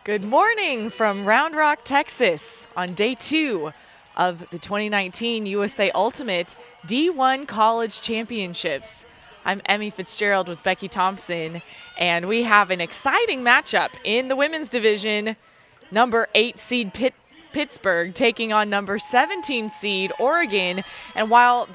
Good morning from Round Rock, Texas on day 2 of the 2019 USA Ultimate D1 College Championships. I'm Emmy Fitzgerald with Becky Thompson, and we have an exciting matchup in the women's division. Number 8 seed Pittsburgh taking on number 17 seed Oregon. And while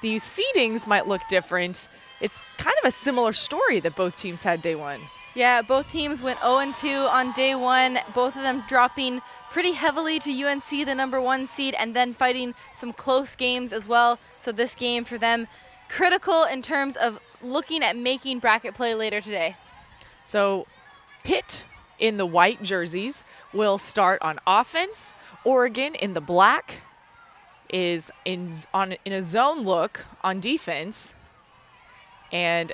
these seedings might look different, it's kind of a similar story that both teams had day 1. Yeah, both teams went 0-2 on day 1, both of them dropping pretty heavily to UNC, the number 1 seed, and then fighting some close games as well. So this game for them, critical in terms of looking at making bracket play later today. So Pitt in the white jerseys will start on offense. Oregon in the black is in a zone look on defense. And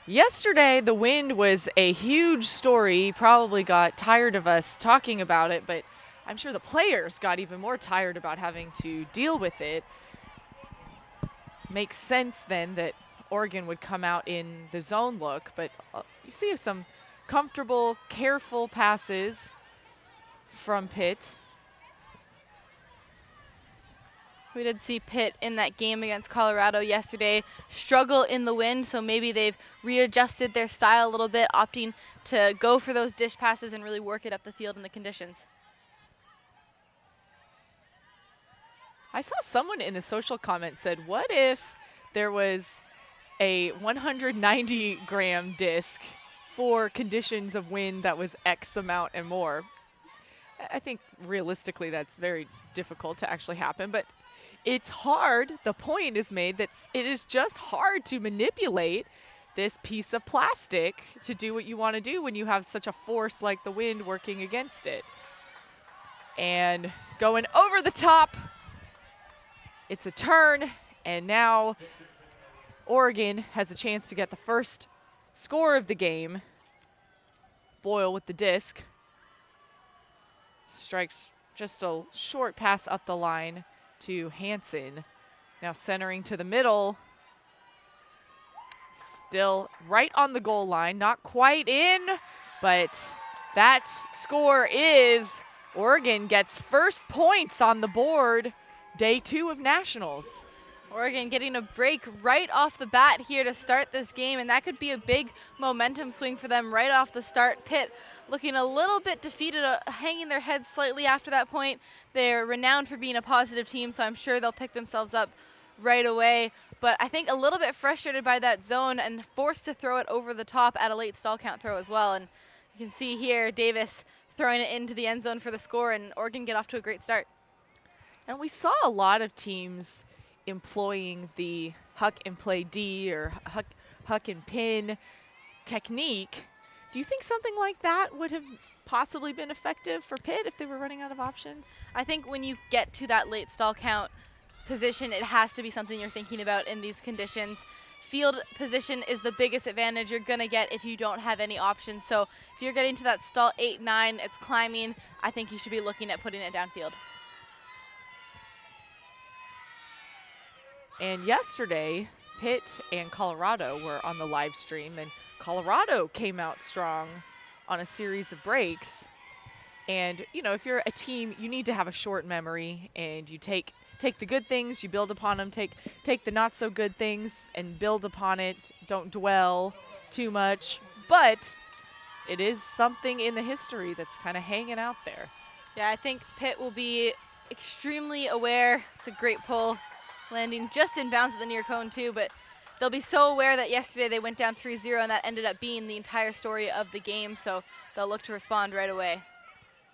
yesterday, the wind was a huge story. Probably got tired of us talking about it, but I'm sure the players got even more tired about having to deal with it. Makes sense then that Oregon would come out in the zone look, but you see some comfortable, careful passes from Pitt. We did see Pitt in that game against Colorado yesterday struggle in the wind, so maybe they've readjusted their style a little bit, opting to go for those dish passes and really work it up the field in the conditions. I saw someone in the social comment said, what if there was a 190-gram disc for conditions of wind that was X amount and more? I think realistically that's very difficult to actually happen, but it's hard. The point is made that it is just hard to manipulate this piece of plastic to do what you want to do when you have such a force like the wind working against it. And going over the top, it's a turn, and now Oregon has a chance to get the first score of the game. Boyle with the disc. Strikes just a short pass up the line to Hansen. Now centering to the middle. Still right on the goal line, not quite in, but that score is Oregon gets first points on the board, day 2 of nationals. Oregon getting a break right off the bat here to start this game, and that could be a big momentum swing for them right off the start. Pitt looking a little bit defeated, hanging their heads slightly after that point. They're renowned for being a positive team, so I'm sure they'll pick themselves up right away. But I think a little bit frustrated by that zone and forced to throw it over the top at a late stall count throw as well. And you can see here Davis throwing it into the end zone for the score, and Oregon get off to a great start. And we saw a lot of teams employing the huck and play D or huck and pin technique. Do you think something like that would have possibly been effective for Pitt if they were running out of options? I think when you get to that late stall count position, it has to be something you're thinking about in these conditions. Field position is the biggest advantage you're going to get if you don't have any options. So if you're getting to that stall 8-9, it's climbing, I think you should be looking at putting it downfield. And yesterday, Pitt and Colorado were on the live stream, and Colorado came out strong on a series of breaks. And, you know, if you're a team, you need to have a short memory, and you take the good things, you build upon them, take the not so good things and build upon it. Don't dwell too much. But it is something in the history that's kind of hanging out there. Yeah, I think Pitt will be extremely aware. It's a great pull, landing just in bounds at the near cone too, but they'll be so aware that yesterday they went down 3-0 and that ended up being the entire story of the game, so they'll look to respond right away.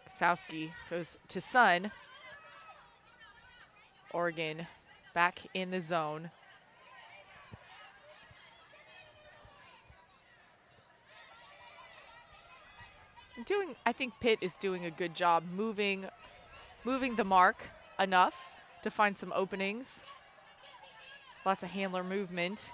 Kosowski goes to Sun. Oregon back in the zone. I think Pitt is doing a good job moving the mark enough to find some openings. Lots of handler movement.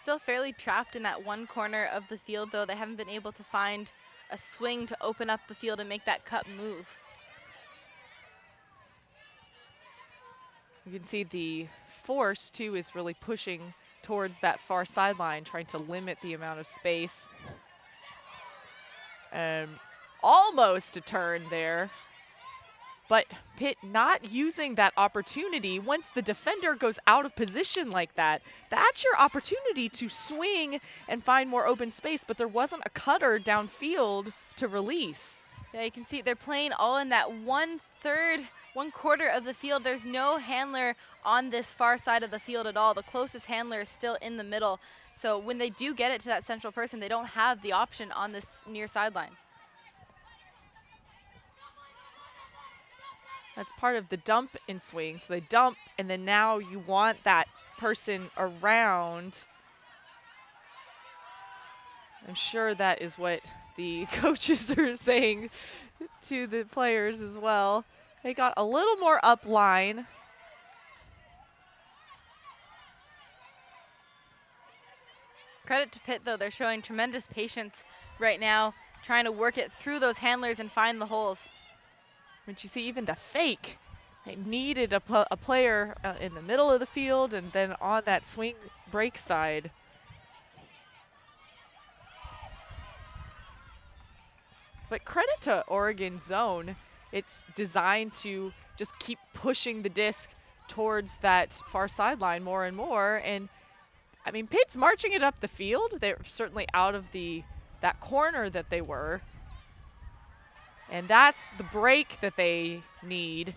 Still fairly trapped in that one corner of the field, though. They haven't been able to find a swing to open up the field and make that cut move. You can see the force, too, is really pushing towards that far sideline, trying to limit the amount of space. Almost a turn there. But Pitt not using that opportunity. Once the defender goes out of position like that, that's your opportunity to swing and find more open space, but there wasn't a cutter downfield to release. Yeah, you can see they're playing all in that 1/3 of the field. There's no handler on this far side of the field at all. The closest handler is still in the middle. So when they do get it to that central person, they don't have the option on this near sideline. That's part of the dump and swing. So they dump, and then now you want that person around. I'm sure that is what the coaches are saying to the players as well. They got a little more up line. Credit to Pitt, though. They're showing tremendous patience right now, trying to work it through those handlers and find the holes. But you see even the fake, they needed a player in the middle of the field and then on that swing break side. But credit to Oregon zone. It's designed to just keep pushing the disc towards that far sideline more and more. And I mean, Pitt's marching it up the field. They're certainly out of that corner that they were. And that's the break that they need.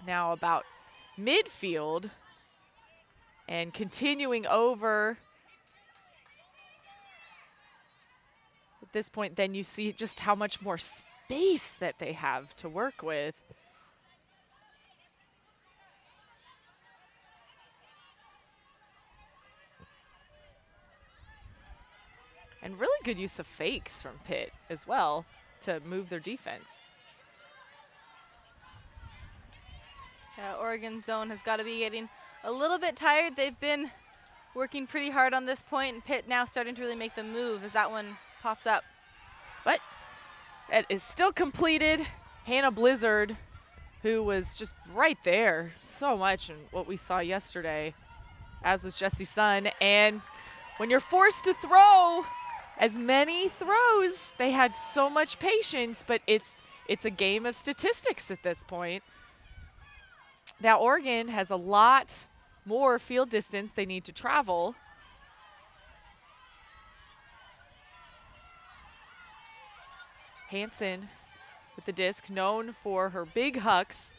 Now about midfield and continuing over. At this point, then you see just how much more space that they have to work with. And really good use of fakes from Pitt as well to move their defense. Yeah, Oregon zone has got to be getting a little bit tired. They've been working pretty hard on this point, and Pitt now starting to really make the move as that one pops up. But it is still completed. Hannah Blizzard, who was just right there so much in what we saw yesterday, as was Jessie Sun. And when you're forced to throw as many throws, they had so much patience, but it's a game of statistics at this point. Now Oregon has a lot more field distance they need to travel. Hansen with the disc, known for her big hucks.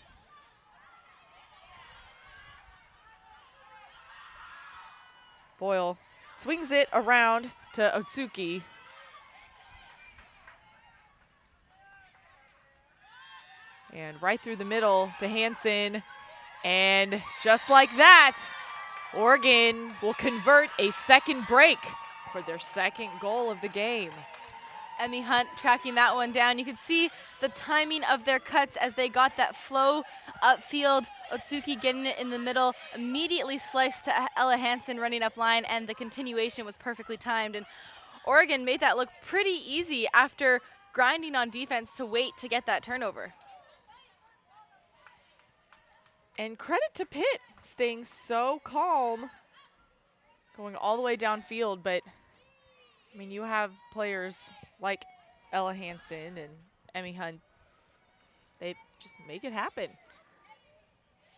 Boyle swings it around to Otsuki. And right through the middle to Hansen. And just like that, Oregon will convert a second break for their second goal of the game. Emmy Hunt tracking that one down. You could see the timing of their cuts as they got that flow upfield. Otsuki getting it in the middle, immediately sliced to Ella Hansen running up line, and the continuation was perfectly timed. And Oregon made that look pretty easy after grinding on defense to wait to get that turnover. And credit to Pitt staying so calm, going all the way downfield. But I mean, you have players like Ella Hansen and Emmy Hunt. They just make it happen.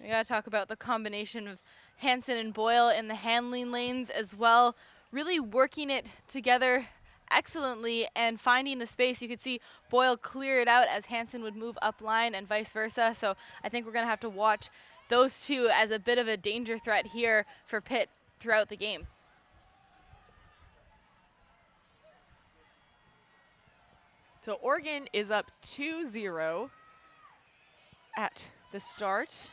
We gotta talk about the combination of Hansen and Boyle in the handling lanes as well, really working it together excellently and finding the space. You could see Boyle clear it out as Hansen would move up line and vice versa. So I think we're gonna have to watch those two as a bit of a danger threat here for Pitt throughout the game. So Oregon is up 2-0 at the start.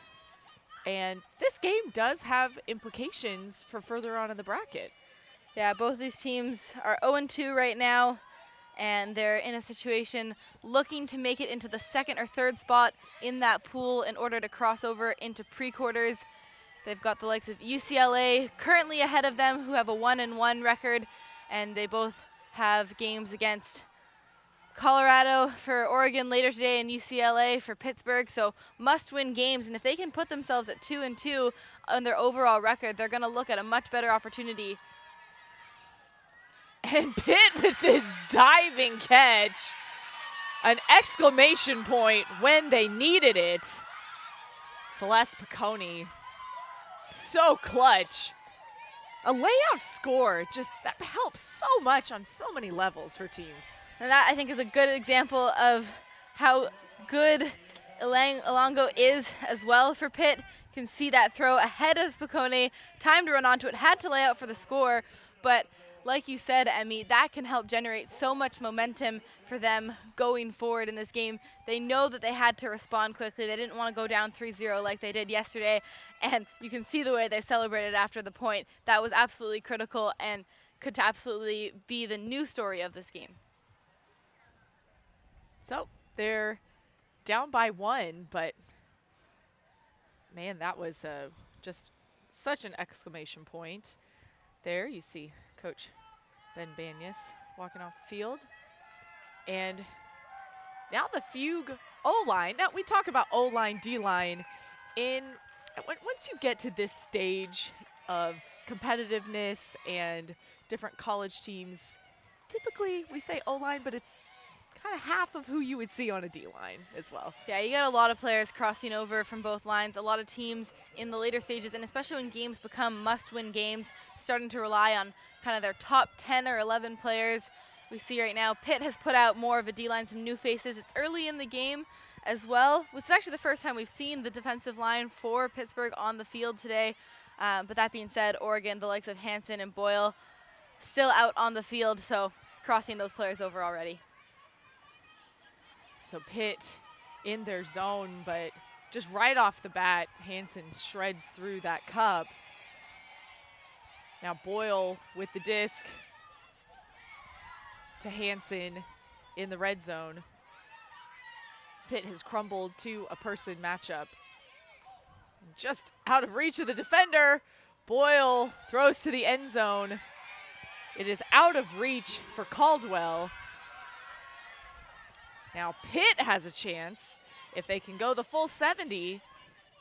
And this game does have implications for further on in the bracket. Yeah, both these teams are 0-2 right now, and they're in a situation looking to make it into the second or third spot in that pool in order to cross over into pre-quarters. They've got the likes of UCLA currently ahead of them, who have a 1-1 record, and they both have games against Colorado for Oregon later today and UCLA for Pittsburgh, so must-win games. And if they can put themselves at 2-2 on their overall record, they're going to look at a much better opportunity. And Pitt with this diving catch, an exclamation point when they needed it. Celeste Piccone, so clutch. A layout score, just that helps so much on so many levels for teams. And that, I think, is a good example of how good Elango is as well for Pitt. You can see that throw ahead of Piccone, time to run onto it, had to lay out for the score, but like you said, Emmy, that can help generate so much momentum for them going forward in this game. They know that they had to respond quickly. They didn't want to go down 3-0 like they did yesterday, and you can see the way they celebrated after the point. That was absolutely critical and could absolutely be the new story of this game. So they're down by 1, but man, that was just such an exclamation point. There you see Coach Ben Banyas walking off the field. And now the Fugue O-line. Now we talk about O-line, D-line. Once you get to this stage of competitiveness and different college teams, typically we say O-line, but it's kind of half of who you would see on a D-line as well. Yeah, you got a lot of players crossing over from both lines, a lot of teams in the later stages, and especially when games become must-win games, starting to rely on kind of their top 10 or 11 players. We see right now Pitt has put out more of a D-line, some new faces. It's early in the game as well. It's actually the first time we've seen the defensive line for Pittsburgh on the field today. But that being said, Oregon, the likes of Hansen and Boyle, still out on the field, so crossing those players over already. So Pitt in their zone, but just right off the bat, Hansen shreds through that cup. Now Boyle with the disc to Hansen in the red zone. Pitt has crumbled to a person matchup. Just out of reach of the defender. Boyle throws to the end zone. It is out of reach for Caldwell. Now Pitt has a chance, if they can go the full 70,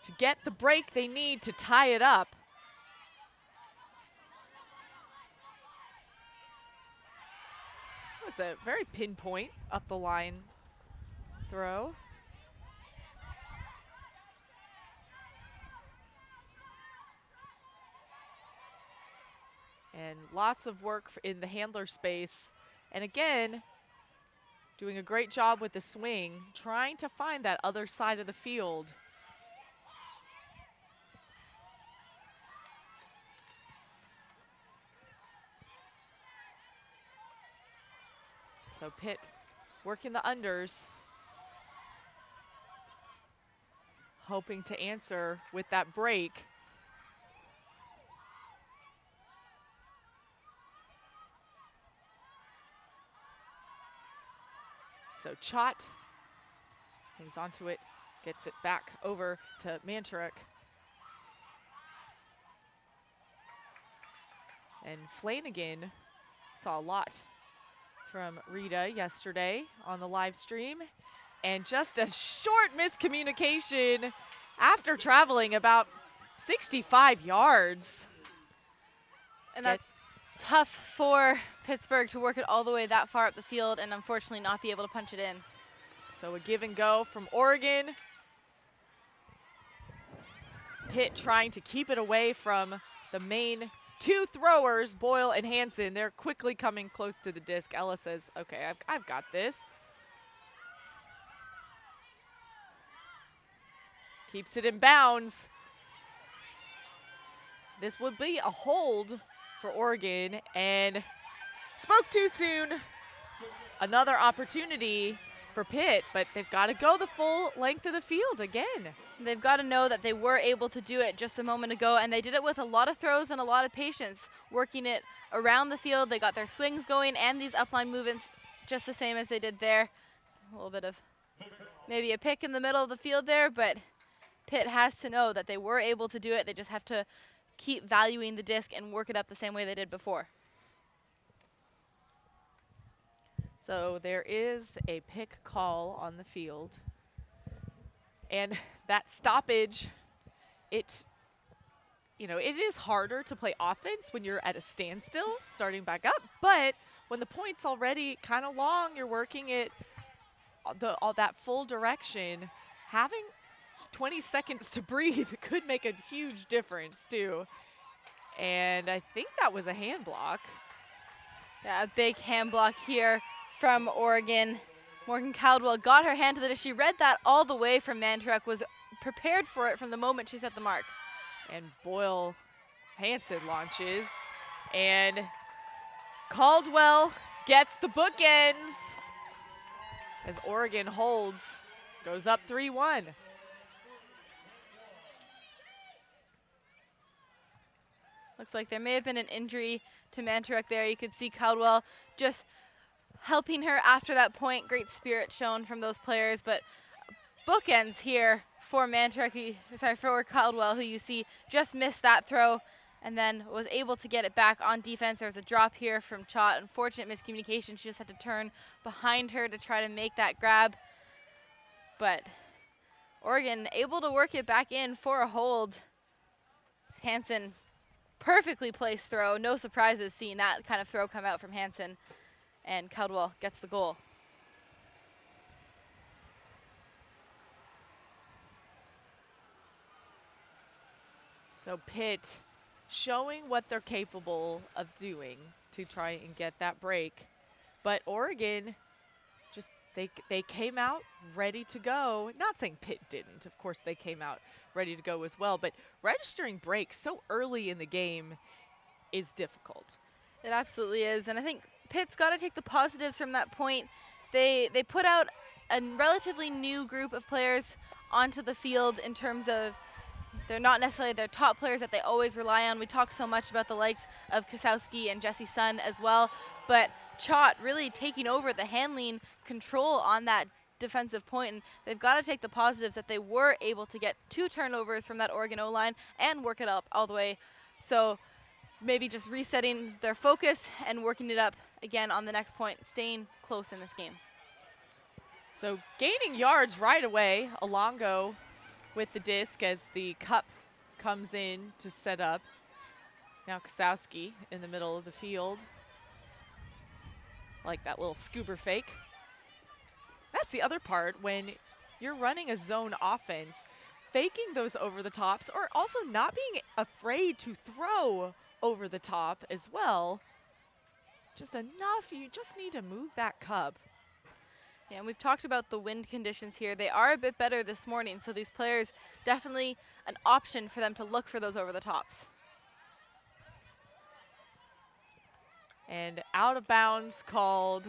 to get the break they need to tie it up. It was a very pinpoint up the line throw. And lots of work in the handler space. And again, doing a great job with the swing, trying to find that other side of the field. So Pitt working the unders, hoping to answer with that break. So Chott hangs onto it, gets it back over to Mantarek. And Flanagan saw a lot from Rita yesterday on the live stream. And just a short miscommunication after traveling about 65 yards. And that's tough for Pittsburgh to work it all the way that far up the field and unfortunately not be able to punch it in. So a give and go from Oregon. Pitt trying to keep it away from the main two throwers, Boyle and Hansen. They're quickly coming close to the disc. Ella says, okay, I've got this. Keeps it in bounds. This would be a hold for Oregon, and spoke too soon. Another opportunity for Pitt, but they've got to go the full length of the field again. They've got to know that they were able to do it just a moment ago, and they did it with a lot of throws and a lot of patience, working it around the field. They got their swings going and these upline movements just the same as they did there. A little bit of maybe a pick in the middle of the field there, but Pitt has to know that they were able to do it. They just have to keep valuing the disc and work it up the same way they did before. So there is a pick call on the field. And that stoppage, it is harder to play offense when you're at a standstill, starting back up. But when the point's already kind of long, you're working it all that full direction. Having 20 seconds to breathe could make a huge difference too. And I think that was a hand block. Yeah, a big hand block here from Oregon. Morgan Caldwell got her hand to the dish. She read that all the way from Mantrek, was prepared for it from the moment she set the mark. And Boyle Hansen launches, and Caldwell gets the bookends as Oregon holds, goes up 3-1. Looks like there may have been an injury to Mantrek there. You could see Caldwell just helping her after that point. Great spirit shown from those players, but bookends here for for Caldwell, who you see just missed that throw and then was able to get it back on defense. There was a drop here from Chott. Unfortunate miscommunication. She just had to turn behind her to try to make that grab. But Oregon able to work it back in for a hold. Hansen, perfectly placed throw. No surprises seeing that kind of throw come out from Hansen. And Caldwell gets the goal. So Pitt showing what they're capable of doing to try and get that break. But Oregon, just they came out ready to go. Not saying Pitt didn't. Of course they came out ready to go as well. But registering breaks so early in the game is difficult. It absolutely is. And I think Pitt's got to take the positives from that point. They put out a relatively new group of players onto the field in terms of they're not necessarily their top players that they always rely on. We talk so much about the likes of Kasowski and Jesse Sun as well, but Chott really taking over the handling control on that defensive point, and they've got to take the positives that they were able to get 2 turnovers from that Oregon O-line and work it up all the way. So maybe just resetting their focus and working it up again on the next point, staying close in this game. So gaining yards right away, Alongo with the disc as the cup comes in to set up. Now Kasowski in the middle of the field. Like that little scooper fake. That's the other part when you're running a zone offense, faking those over the tops, or also not being afraid to throw over the top as well. Just enough, you just need to move that cup. Yeah, and we've talked about the wind conditions here. They are a bit better this morning, so these players definitely an option for them to look for those over the tops. And out of bounds called.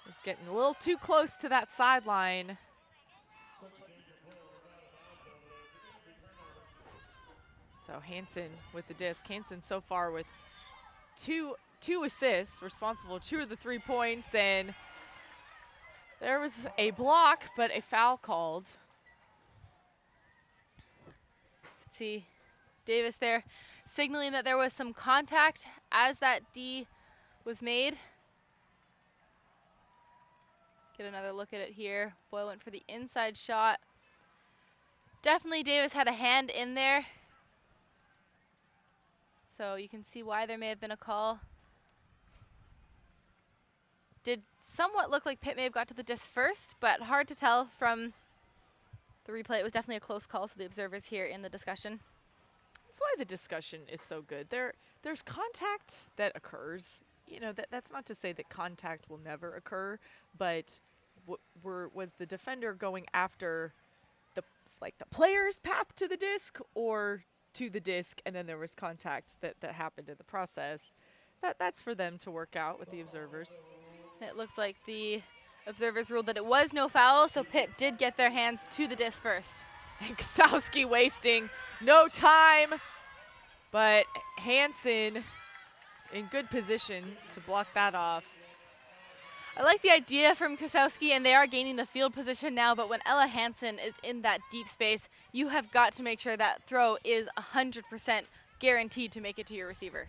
Just getting a little too close to that sideline. So Hansen with the disc. Hansen so far with two assists, responsible 2 of the 3 points, and there was a block, but a foul called. See Davis there signaling that there was some contact as that D was made. Get another look at it here. Boyle went for the inside shot. Definitely Davis had a hand in there. So you can see why there may have been a call. Did somewhat look like Pitt may have got to the disc first, but hard to tell from the replay. It was definitely a close call, so the observers here in the discussion. That's why the discussion is so good. There's contact that occurs. You know, that's not to say that contact will never occur, but was the defender going after the player's path to the disc or to the disc, and then there was contact that happened in the process? That's for them to work out with the observers. It looks like the observers ruled that it was no foul, so Pitt did get their hands to the disc first. And Kasowski wasting no time, but Hansen in good position to block that off. I like the idea from Kasowski, and they are gaining the field position now, but when Ella Hansen is in that deep space, you have got to make sure that throw is 100% guaranteed to make it to your receiver.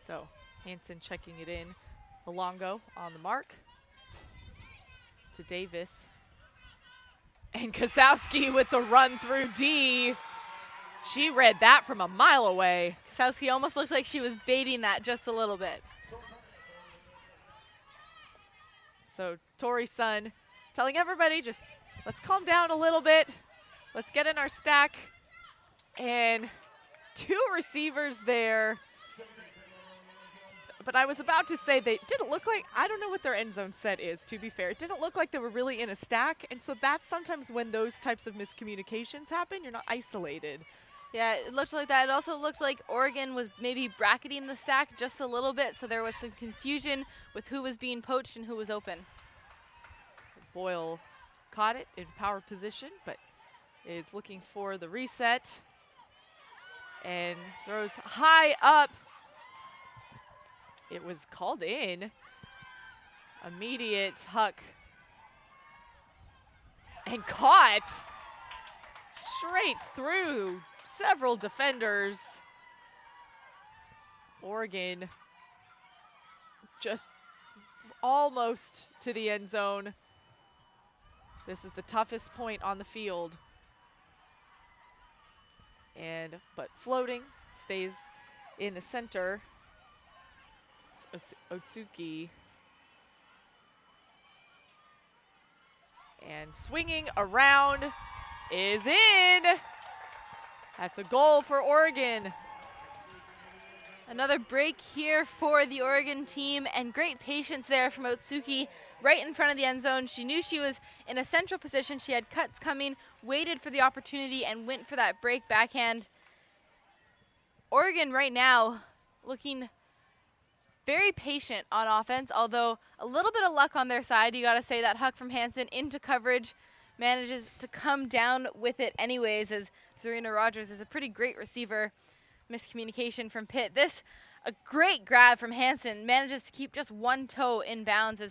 So Hansen checking it in. Alongo on the mark. It's to Davis. And Kosowski with the run through D. She read that from a mile away. Kosowski almost looks like she was baiting that just a little bit. So Tori's son telling everybody, just let's calm down a little bit. Let's get in our stack. And 2 receivers there. But I was about to say they didn't look like, I don't know what their end zone set is, to be fair. It didn't look like they were really in a stack. And so that's sometimes when those types of miscommunications happen. You're not isolated. Yeah, it looked like that. It also looked like Oregon was maybe bracketing the stack just a little bit, so there was some confusion with who was being poached and who was open. Boyle caught it in power position, but is looking for the reset and throws high up. It was called in. Immediate huck and caught straight through several defenders. Oregon just almost to the end zone. This is the toughest point on the field. But floating, stays in the center. It's Otsuki. And swinging around is in. That's a goal for Oregon. Another break here for the Oregon team, and great patience there from Otsuki right in front of the end zone. She knew she was in a central position. She had cuts coming, waited for the opportunity, and went for that break backhand. Oregon right now looking very patient on offense, although a little bit of luck on their side. You got to say that huck from Hansen into coverage manages to come down with it anyways, as Zarina Rogers is a pretty great receiver. Miscommunication from Pitt. This, a great grab from Hansen, manages to keep just one toe in bounds as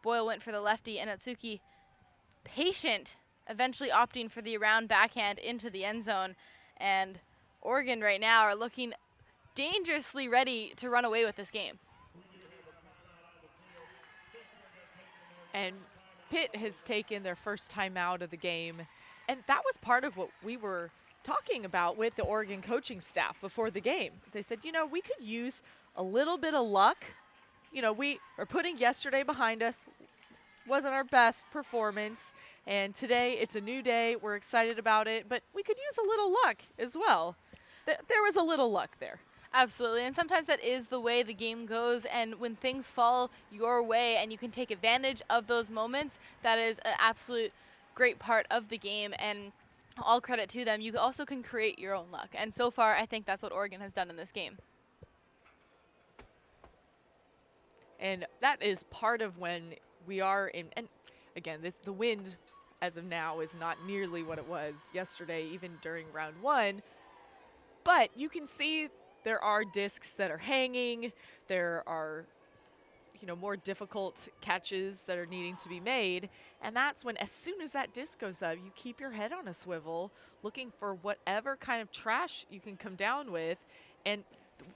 Boyle went for the lefty, and Otsuki patient, eventually opting for the around backhand into the end zone. And Oregon right now are looking dangerously ready to run away with this game. And Pitt has taken their first time out of the game. And that was part of what we were talking about with the Oregon coaching staff before the game. They said, you know, we could use a little bit of luck. You know, we are putting yesterday behind us. Wasn't our best performance. And today it's a new day. We're excited about it. But we could use a little luck as well. There was a little luck there. Absolutely, and sometimes that is the way the game goes, and when things fall your way and you can take advantage of those moments, that is an absolute great part of the game, and all credit to them. You also can create your own luck, and so far I think that's what Oregon has done in this game. And that is part of when we are in, and again, the wind as of now is not nearly what it was yesterday, even during round 1, but you can see there are discs that are hanging. There are, you know, more difficult catches that are needing to be made. And that's when, as soon as that disc goes up, you keep your head on a swivel, looking for whatever kind of trash you can come down with. And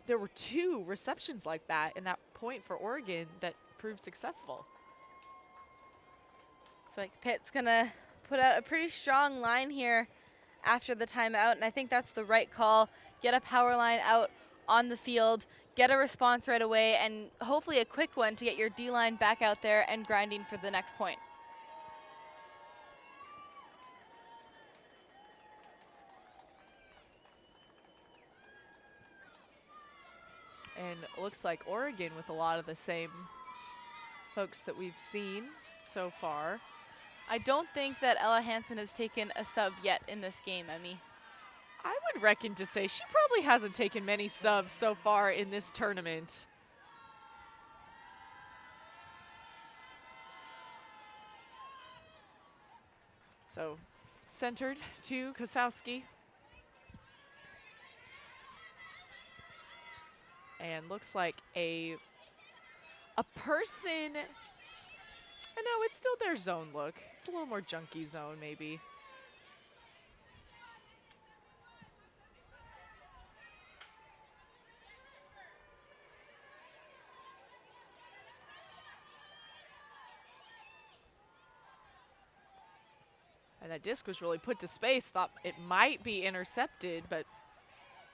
there were 2 receptions like that in that point for Oregon that proved successful. It's like Pitt's gonna put out a pretty strong line here after the timeout, and I think that's the right call. Get a power line out on the field, get a response right away, and hopefully a quick one to get your D-line back out there and grinding for the next point. And it looks like Oregon with a lot of the same folks that we've seen so far. I don't think that Ella Hansen has taken a sub yet in this game, Emmy. I would reckon to say she probably hasn't taken many subs so far in this tournament. So centered to Kosowski. And looks like a person, I know it's still their zone look. It's a little more junky zone maybe. And that disc was really put to space. Thought it might be intercepted, but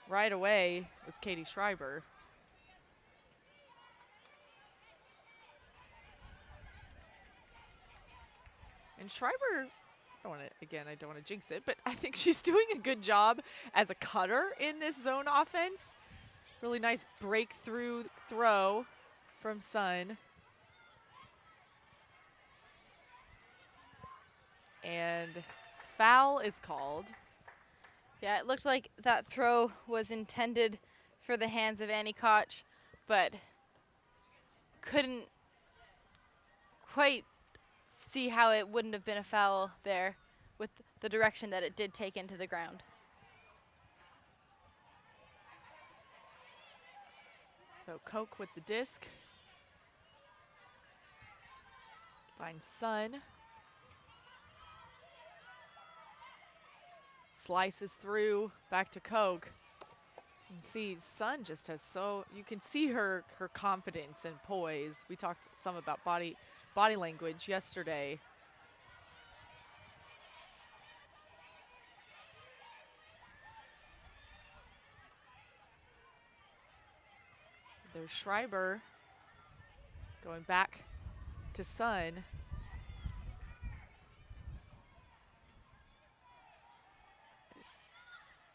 right away was Katie Schreiber. And Schreiber, I don't want to jinx it, but I think she's doing a good job as a cutter in this zone offense. Really nice breakthrough throw from Sun. And foul is called. Yeah, it looked like that throw was intended for the hands of Annie Koch, but couldn't quite see how it wouldn't have been a foul there with the direction that it did take into the ground. So Koch with the disc. Finds Sun. Slices through, back to Koch. You can see Sun just has you can see her confidence and poise. We talked some about body language yesterday. There's Schreiber going back to Sun.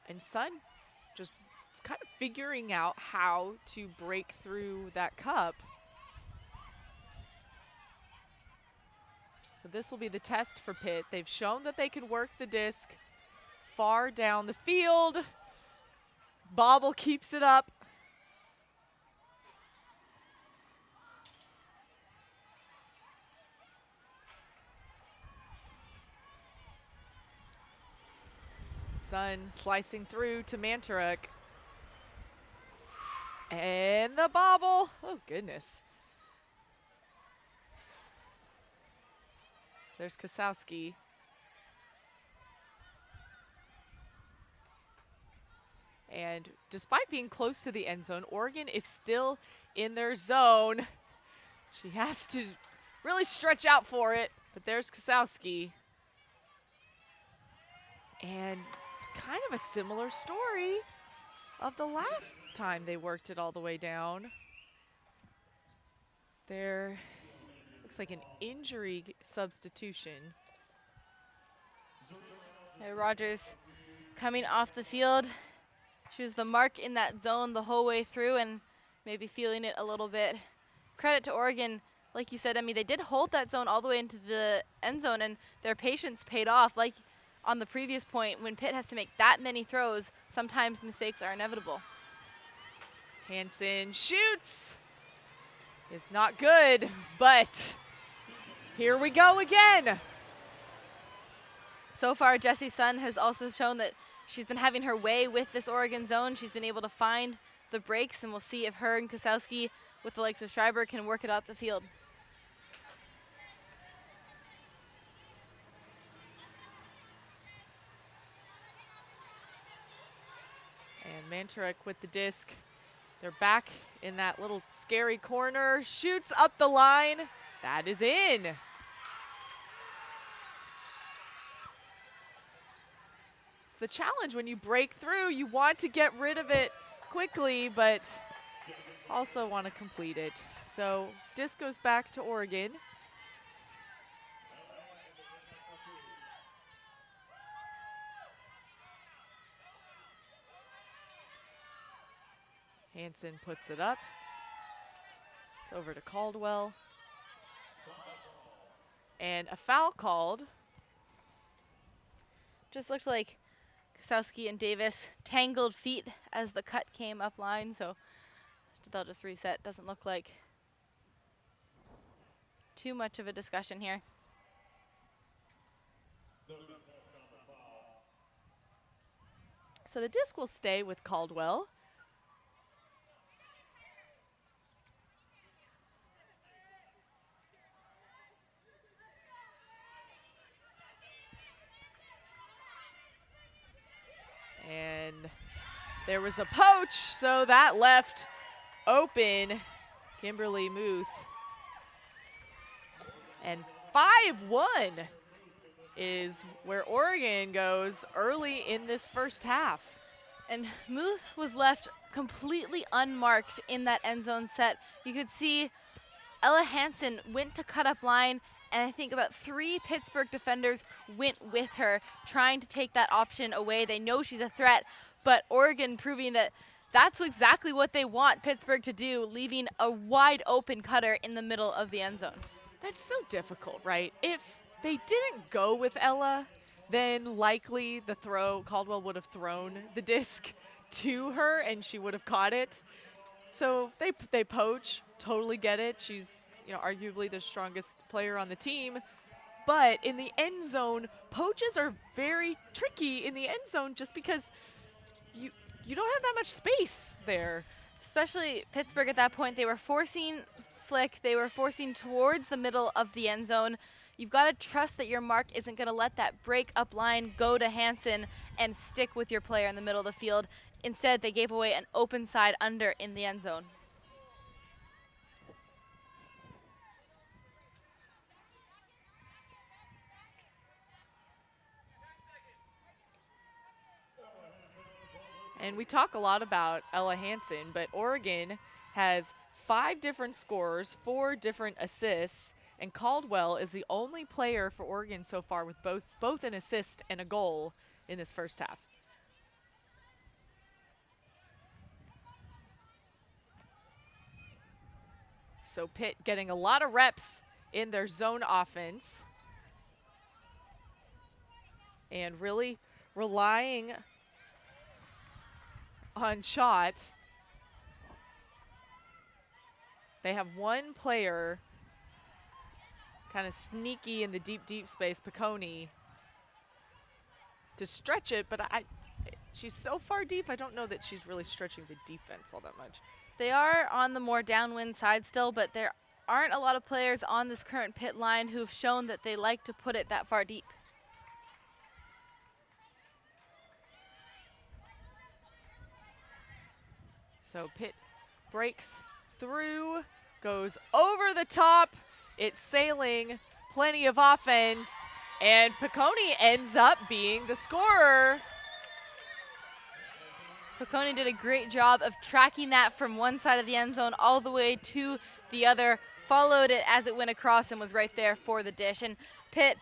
And Sun just kind of figuring out how to break through that cup. So this will be the test for Pitt. They've shown that they can work the disc far down the field. Bobble keeps it up. Sun slicing through to Mantaruk. And the bobble. Oh, goodness. There's Kosowski. And despite being close to the end zone, Oregon is still in their zone. She has to really stretch out for it, but there's Kosowski. And kind of a similar story of the last time they worked it all the way down. There looks like an injury substitution. Hey, Rogers coming off the field. She was the mark in that zone the whole way through and maybe feeling it a little bit. Credit to Oregon. Like you said, I mean, they did hold that zone all the way into the end zone, and their patience paid off. Like on the previous point, when Pitt has to make that many throws, sometimes mistakes are inevitable. Hansen shoots. Is not good, but here we go again. So far, Jessie Sun has also shown that she's been having her way with this Oregon zone. She's been able to find the breaks, and we'll see if her and Kosowski, with the likes of Schreiber, can work it up the field. And Mantaruk with the disc. They're back in that little scary corner. Shoots up the line. That is in. It's the challenge when you break through. You want to get rid of it quickly, but also want to complete it. So disc goes back to Oregon. Hansen puts it up. It's over to Caldwell. And a foul called. Just looked like Kosowski and Davis tangled feet as the cut came up line, so they'll just reset. Doesn't look like too much of a discussion here. So the disc will stay with Caldwell. And there was a poach, so that left open Kimberly Muth. And 5-1 is where Oregon goes early in this first half. And Muth was left completely unmarked in that end zone set. You could see Ella Hansen went to cut up line, and I think about 3 Pittsburgh defenders went with her, trying to take that option away. They know she's a threat, but Oregon proving that that's exactly what they want Pittsburgh to do, leaving a wide open cutter in the middle of the end zone. That's so difficult, right? If they didn't go with Ella, then likely the throw, Caldwell would have thrown the disc to her and she would have caught it. So they poach, totally get it. She's, arguably the strongest player on the team. But in the end zone, poaches are very tricky in the end zone just because you don't have that much space there. Especially Pittsburgh at that point, they were forcing flick, they were forcing towards the middle of the end zone. You've got to trust that your mark isn't going to let that break up line go to Hansen and stick with your player in the middle of the field. Instead, they gave away an open side under in the end zone. And we talk a lot about Ella Hansen, but Oregon has 5 different scores, 4 different assists, and Caldwell is the only player for Oregon so far with both an assist and a goal in this first half. So Pitt getting a lot of reps in their zone offense and really relying on shot. They have one player kind of sneaky in the deep space, Piccone, to stretch it, but she's so far deep, I don't know that she's really stretching the defense all that much. They are on the more downwind side still, but there aren't a lot of players on this current Pitt line who've shown that they like to put it that far deep. So Pitt breaks through, goes over the top. It's sailing, plenty of offense, and Piccone ends up being the scorer. Piccone did a great job of tracking that from one side of the end zone all the way to the other, followed it as it went across and was right there for the dish. And Pitt,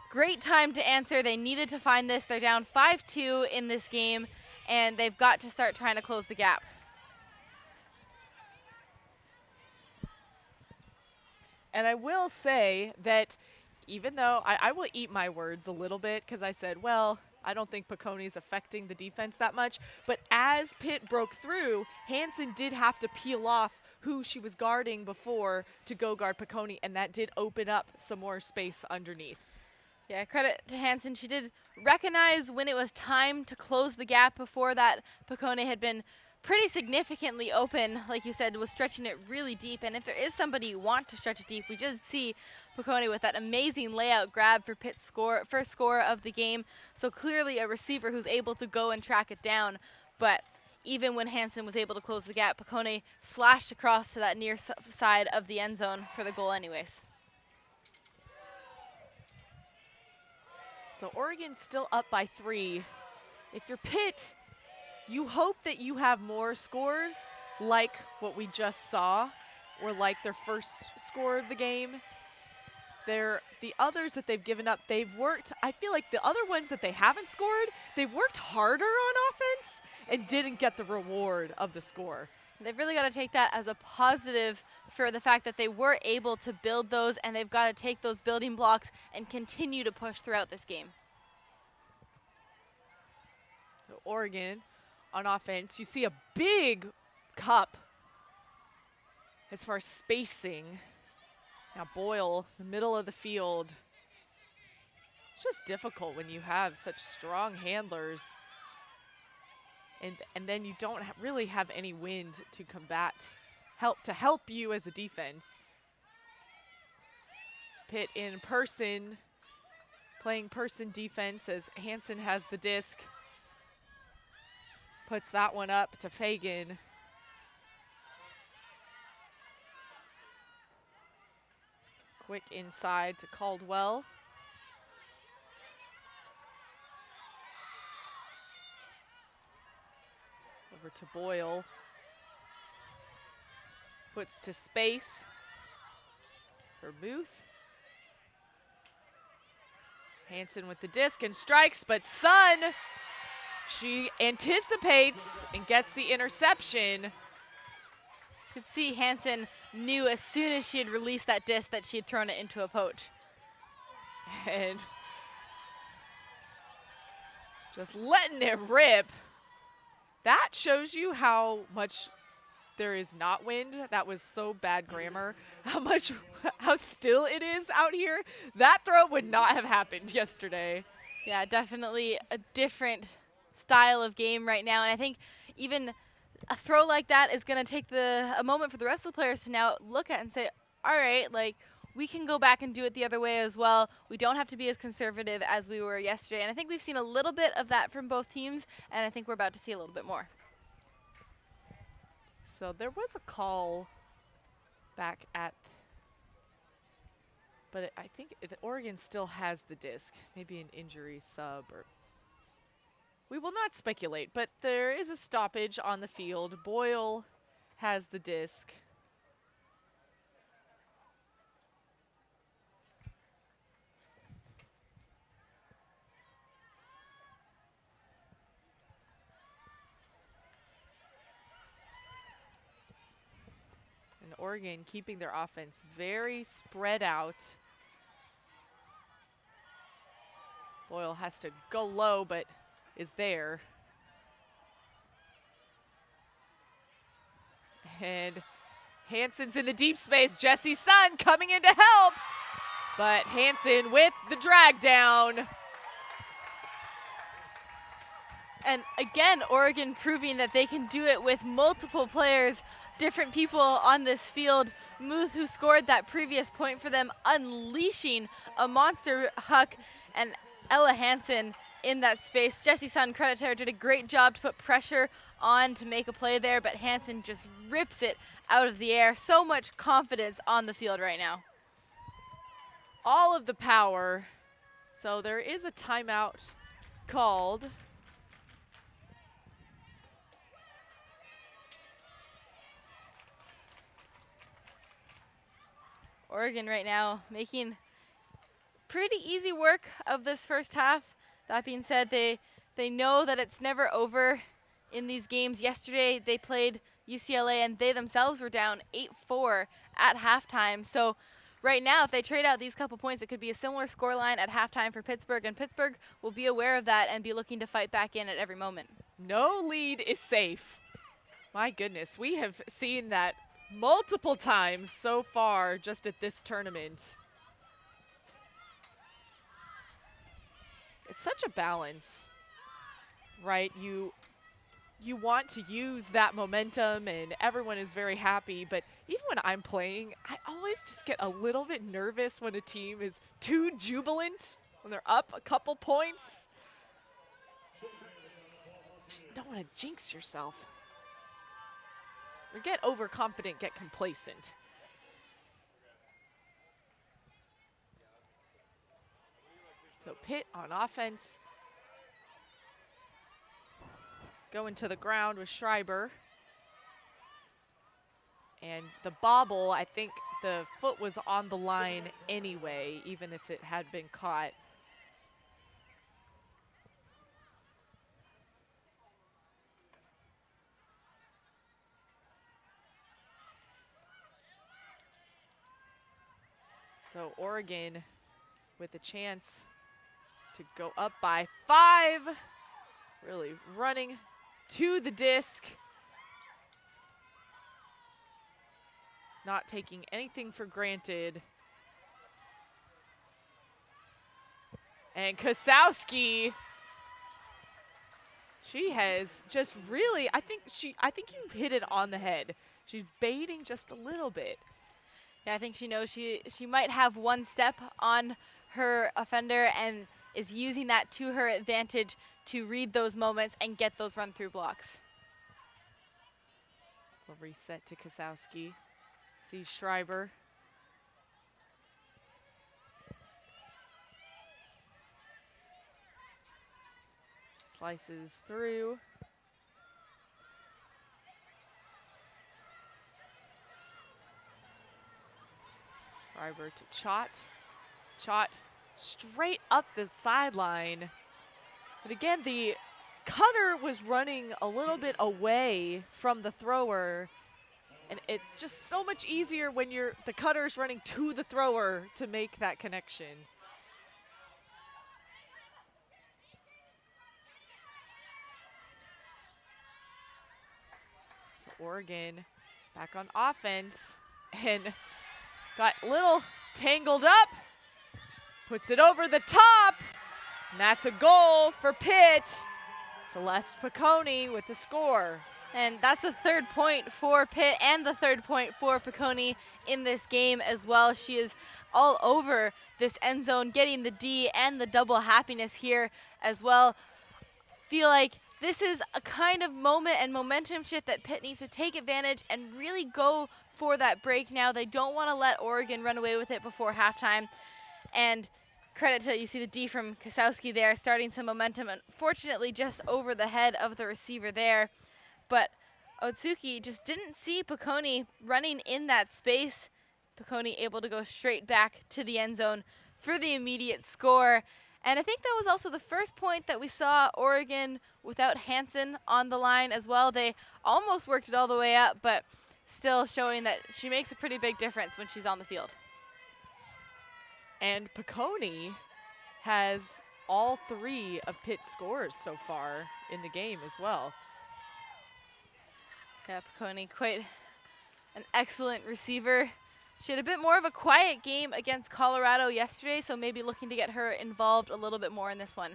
great time to answer. They needed to find this. They're down 5-2 in this game, and they've got to start trying to close the gap. And I will say that even though I will eat my words a little bit because I said, well, I don't think Piccone's affecting the defense that much. But as Pitt broke through, Hansen did have to peel off who she was guarding before to go guard Piccone, and that did open up some more space underneath. Yeah, credit to Hansen. She did recognize when it was time to close the gap. Before that, Piccone had been pretty significantly open, like you said, was stretching it really deep. And if there is somebody you want to stretch it deep, we just see Piccone with that amazing layout grab for Pitt's first score of the game. So clearly a receiver who's able to go and track it down. But even when Hansen was able to close the gap, Piccone slashed across to that near side of the end zone for the goal anyways. So Oregon's still up by 3. If you're Pitt, you hope that you have more scores like what we just saw or like their first score of the game. The others that they've given up, they've worked, I feel like the other ones that they haven't scored, they've worked harder on offense and didn't get the reward of the score. They've really got to take that as a positive for the fact that they were able to build those, and they've got to take those building blocks and continue to push throughout this game. So Oregon on offense, you see a big cup as far as spacing. Now Boyle, the middle of the field. It's just difficult when you have such strong handlers and then you don't really have any wind to combat, help you as a defense. Pitt in person, playing person defense as Hansen has the disc. Puts that one up to Fagan. Quick inside to Caldwell. Over to Boyle. Puts to space for Muth. Hansen with the disc and strikes, but Sun, she anticipates and gets the interception. You could see Hansen knew as soon as she had released that disc that she had thrown it into a poach. And just letting it rip. That shows you how much there is not wind. That was so bad grammar. How still it is out here. That throw would not have happened yesterday. Yeah, definitely a different style of game right now. And I think even a throw like that is going to take a moment for the rest of the players to now look at and say, all right, like, we can go back and do it the other way as well. We don't have to be as conservative as we were yesterday. And I think we've seen a little bit of that from both teams, and I think we're about to see a little bit more. So there was a call back at, but I think Oregon still has the disc. Maybe an injury sub, or we will not speculate, but there is a stoppage on the field. Boyle has the disc. And Oregon keeping their offense very spread out. Boyle has to go low, but is there. And Hansen's in the deep space. Jessie Sun coming in to help, but Hansen with the drag down. And again, Oregon proving that they can do it with multiple players, different people on this field. Muth, who scored that previous point for them, unleashing a monster huck, and Ella Hansen in that space. Jessie Sun, credit to her, did a great job to put pressure on to make a play there, but Hansen just rips it out of the air. So much confidence on the field right now. All of the power. So there is a timeout called. Oregon right now making pretty easy work of this first half. That being said, they know that it's never over in these games. Yesterday they played UCLA and they themselves were down 8-4 at halftime. So right now, if they trade out these couple points, it could be a similar scoreline at halftime for Pittsburgh, and Pittsburgh will be aware of that and be looking to fight back in at every moment. No lead is safe. My goodness, we have seen that multiple times so far just at this tournament. It's such a balance, right? You want to use that momentum and everyone is very happy, but even when I'm playing, I always just get a little bit nervous when a team is too jubilant, when they're up a couple points. Just don't want to jinx yourself. Or get overconfident, get complacent. So Pitt on offense. Going to the ground with Schreiber. And the bobble, I think the foot was on the line anyway, even if it had been caught. So Oregon with a chance to go up by 5. Really running to the disc. Not taking anything for granted. And Kosowski, she has just really, I think you hit it on the head. She's baiting just a little bit. Yeah, I think she knows she might have one step on her offender and is using that to her advantage to read those moments and get those run-through blocks. We'll reset to Kosowski. See Schreiber. Slices through. Schreiber to Chott. Chott straight up the sideline. But again, the cutter was running a little bit away from the thrower. And it's just so much easier when the cutter's running to the thrower to make that connection. So Oregon back on offense and got a little tangled up. Puts it over the top. And that's a goal for Pitt. Celeste Piccone with the score. And that's the third point for Pitt and the third point for Piccone in this game as well. She is all over this end zone, getting the D and the double happiness here as well. Feel like this is a kind of moment and momentum shift that Pitt needs to take advantage and really go for that break now. They don't want to let Oregon run away with it before halftime. And credit to, you see the D from Kasowski there, starting some momentum, unfortunately just over the head of the receiver there. But Otsuki just didn't see Piccone running in that space. Piccone able to go straight back to the end zone for the immediate score. And I think that was also the first point that we saw Oregon without Hansen on the line as well. They almost worked it all the way up, but still showing that she makes a pretty big difference when she's on the field. And Piccone has all 3 of Pitt's scores so far in the game as well. Yeah, Piccone, quite an excellent receiver. She had a bit more of a quiet game against Colorado yesterday, so maybe looking to get her involved a little bit more in this one.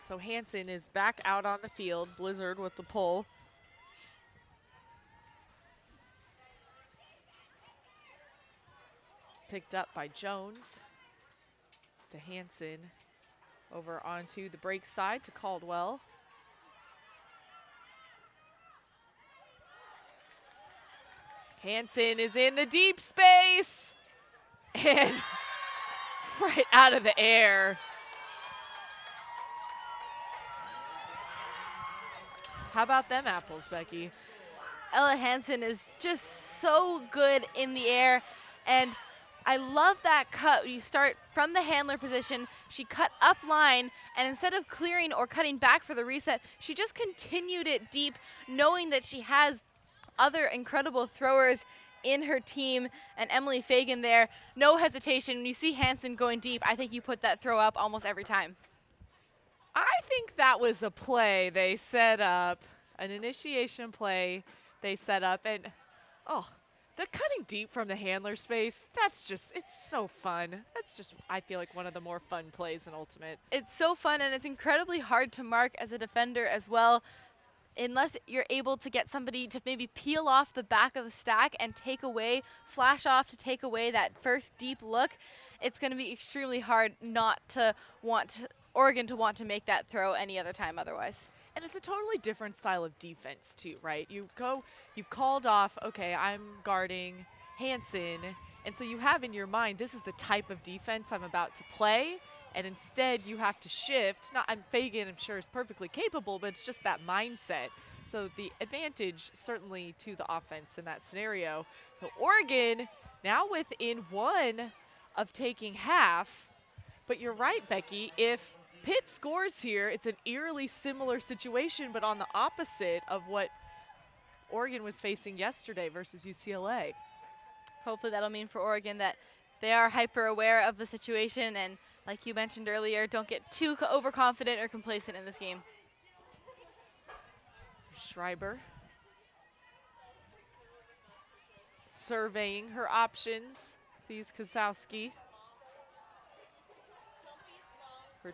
So Hansen is back out on the field. Blizzard with the pull. Picked up by Jones. It's to Hansen. Over onto the break side to Caldwell. Hansen is in the deep space. And right out of the air. How about them apples, Becky? Ella Hansen is just so good in the air, and I love that cut. You start from the handler position, she cut up line, and instead of clearing or cutting back for the reset, she just continued it deep, knowing that she has other incredible throwers in her team, and Emily Fagan there, no hesitation. When you see Hansen going deep, I think you put that throw up almost every time. I think that was a play they set up, an initiation play they set up, and oh, the cutting deep from the handler space, that's just, it's so fun. That's just, I feel like, one of the more fun plays in Ultimate. It's so fun, and it's incredibly hard to mark as a defender as well, unless you're able to get somebody to maybe peel off the back of the stack and take away, flash off to take away that first deep look. It's going to be extremely hard not to want Oregon to want to make that throw any other time otherwise. And it's a totally different style of defense too, right? You've called off, okay, I'm guarding Hansen, and so you have in your mind, this is the type of defense I'm about to play, and instead you have to shift. Fagan, I'm sure, is perfectly capable, but it's just that mindset. So the advantage certainly to the offense in that scenario. So Oregon now within 1 of taking half, but you're right, Becky, if Pitt scores here, it's an eerily similar situation, but on the opposite of what Oregon was facing yesterday versus UCLA. Hopefully that'll mean for Oregon that they are hyper aware of the situation, and like you mentioned earlier, don't get too overconfident or complacent in this game. Schreiber surveying her options, sees Kasowski.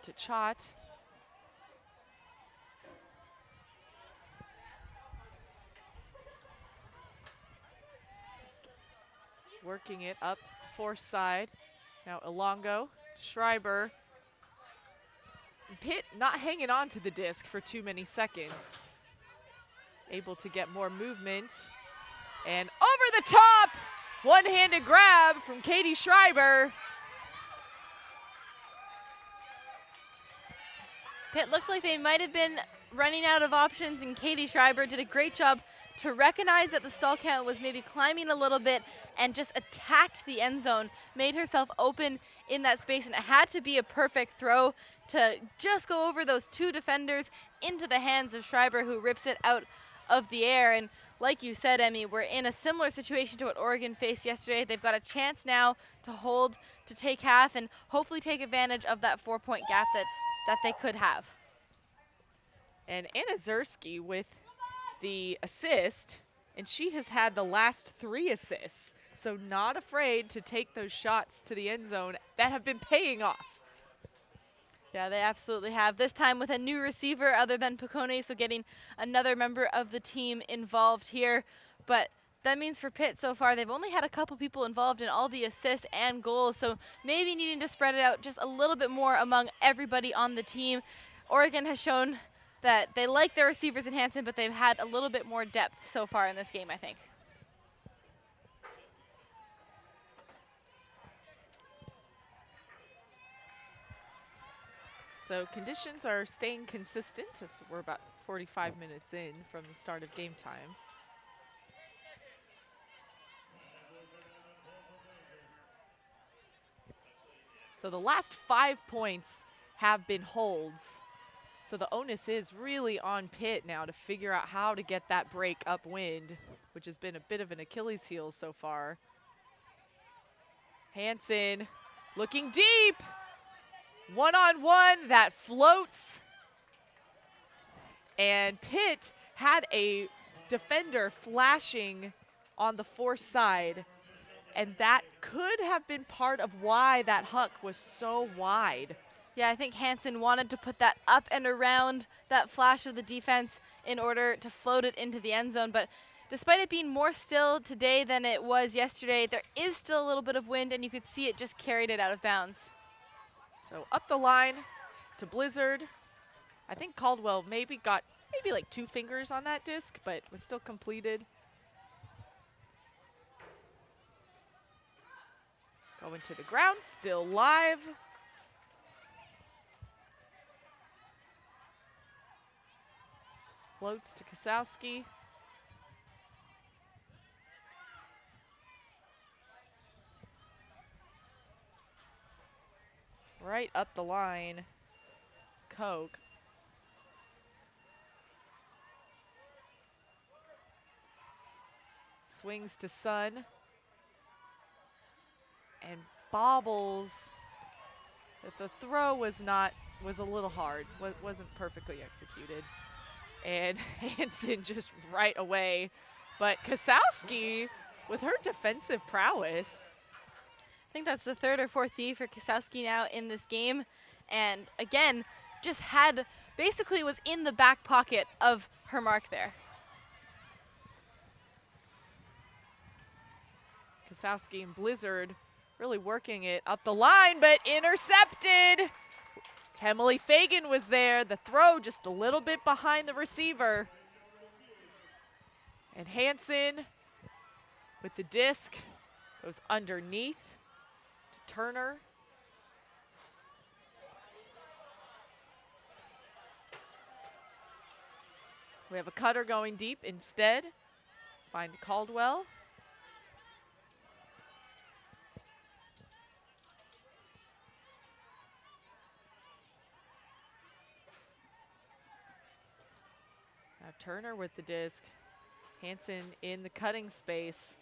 To Chott. Working it up force side. Now Ilongo, Schreiber. Pitt not hanging on to the disc for too many seconds. Able to get more movement. And over the top! One-handed grab from Katie Schreiber. Pitt looked like they might have been running out of options, and Katie Schreiber did a great job to recognize that the stall count was maybe climbing a little bit and just attacked the end zone, made herself open in that space, and it had to be a perfect throw to just go over those two defenders into the hands of Schreiber, who rips it out of the air. And like you said, Emmy, we're in a similar situation to what Oregon faced yesterday. They've got a chance now to hold, to take half, and hopefully take advantage of that 4-point gap that they could have. And Anna Zursky with the assist, and she has had the last 3 assists, so not afraid to take those shots to the end zone that have been paying off. Yeah, they absolutely have. This time with a new receiver other than Picone, so getting another member of the team involved here. But that means for Pitt so far, they've only had a couple people involved in all the assists and goals, so maybe needing to spread it out just a little bit more among everybody on the team. Oregon has shown that they like their receivers in Hansen, but they've had a little bit more depth so far in this game, I think. So conditions are staying consistent as we're about 45 minutes in from the start of game time. So the last 5 points have been holds. So the onus is really on Pitt now to figure out how to get that break upwind, which has been a bit of an Achilles heel so far. Hansen looking deep. One-on-one, that floats. And Pitt had a defender flashing on the far side, and that could have been part of why that huck was so wide. Yeah, I think Hansen wanted to put that up and around that flash of the defense in order to float it into the end zone. But despite it being more still today than it was yesterday, there is still a little bit of wind, and you could see it just carried it out of bounds. So up the line to Blizzard. I think Caldwell maybe got like 2 fingers on that disc, but was still completed. Going to the ground, still live. Floats to Kasowski. Right up the line, Koch. Swings to Sun. And bobbles. But the throw was a little hard, wasn't perfectly executed. And Hansen just right away. But Kasowski, with her defensive prowess. I think that's the 3rd or 4th D for Kasowski now in this game. And again, just basically was in the back pocket of her mark there. Kasowski and Blizzard really working it up the line, but intercepted. Emily Fagan was there. The throw just a little bit behind the receiver. And Hansen with the disc goes underneath to Turner. We have a cutter going deep instead. Find Caldwell. Now Turner with the disc. Hansen in the cutting space.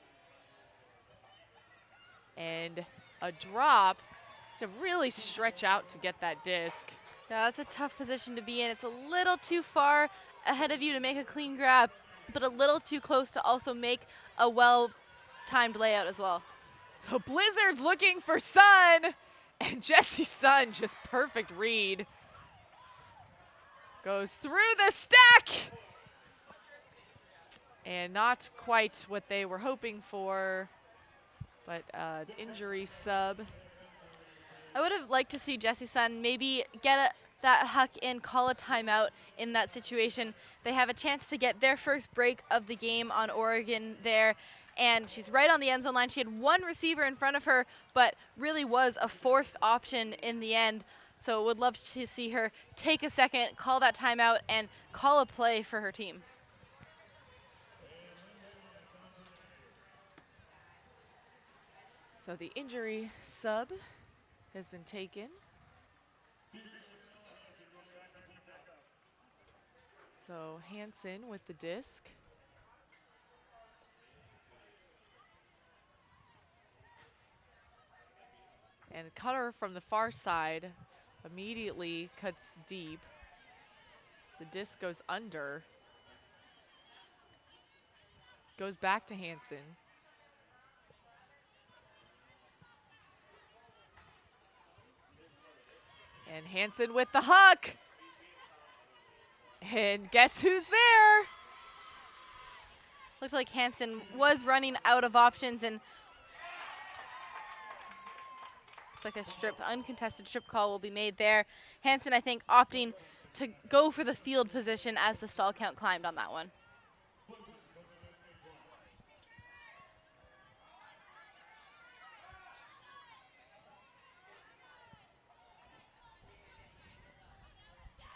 And a drop to really stretch out to get that disc. Yeah, that's a tough position to be in. It's a little too far ahead of you to make a clean grab, but a little too close to also make a well-timed layout as well. So Blizzard's looking for Sun, and Jessie Sun, just perfect read. Goes through the stack. And not quite what they were hoping for, but injury sub. I would have liked to see Jessie Sun maybe get that huck in, call a timeout in that situation. They have a chance to get their first break of the game on Oregon there, and she's right on the end zone line. She had one receiver in front of her, but really was a forced option in the end. So would love to see her take a second, call that timeout, and call a play for her team. So the injury sub has been taken. So Hansen with the disc. And cutter from the far side immediately cuts deep. The disc goes under. Goes back to Hansen. And Hansen with the huck. And guess who's there? Looks like Hansen was running out of options, and it's like a uncontested strip call will be made there. Hansen, I think, opting to go for the field position as the stall count climbed on that one.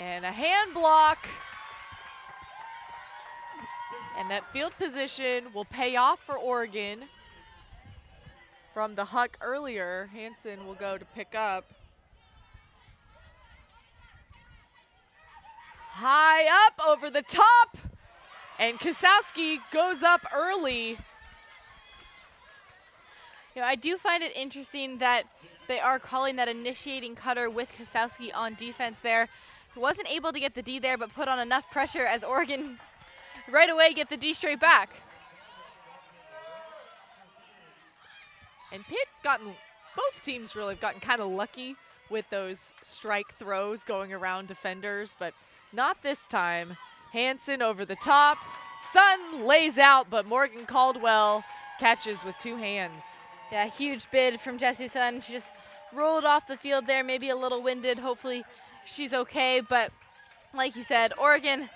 And a hand block. And that field position will pay off for Oregon. From the huck earlier, Hansen will go to pick up. High up over the top. And Kosowski goes up early. You know, I do find it interesting that they are calling that initiating cutter with Kosowski on defense there. He wasn't able to get the D there, but put on enough pressure as Oregon right away get the D straight back. And Pitt's gotten, both teams really have gotten kind of lucky with those strike throws going around defenders, but not this time. Hansen over the top. Sun lays out, but Morgan Caldwell catches with two hands. Yeah, huge bid from Jessie Sun. She just rolled off the field there, maybe a little winded. Hopefully she's okay, but like you said, Oregon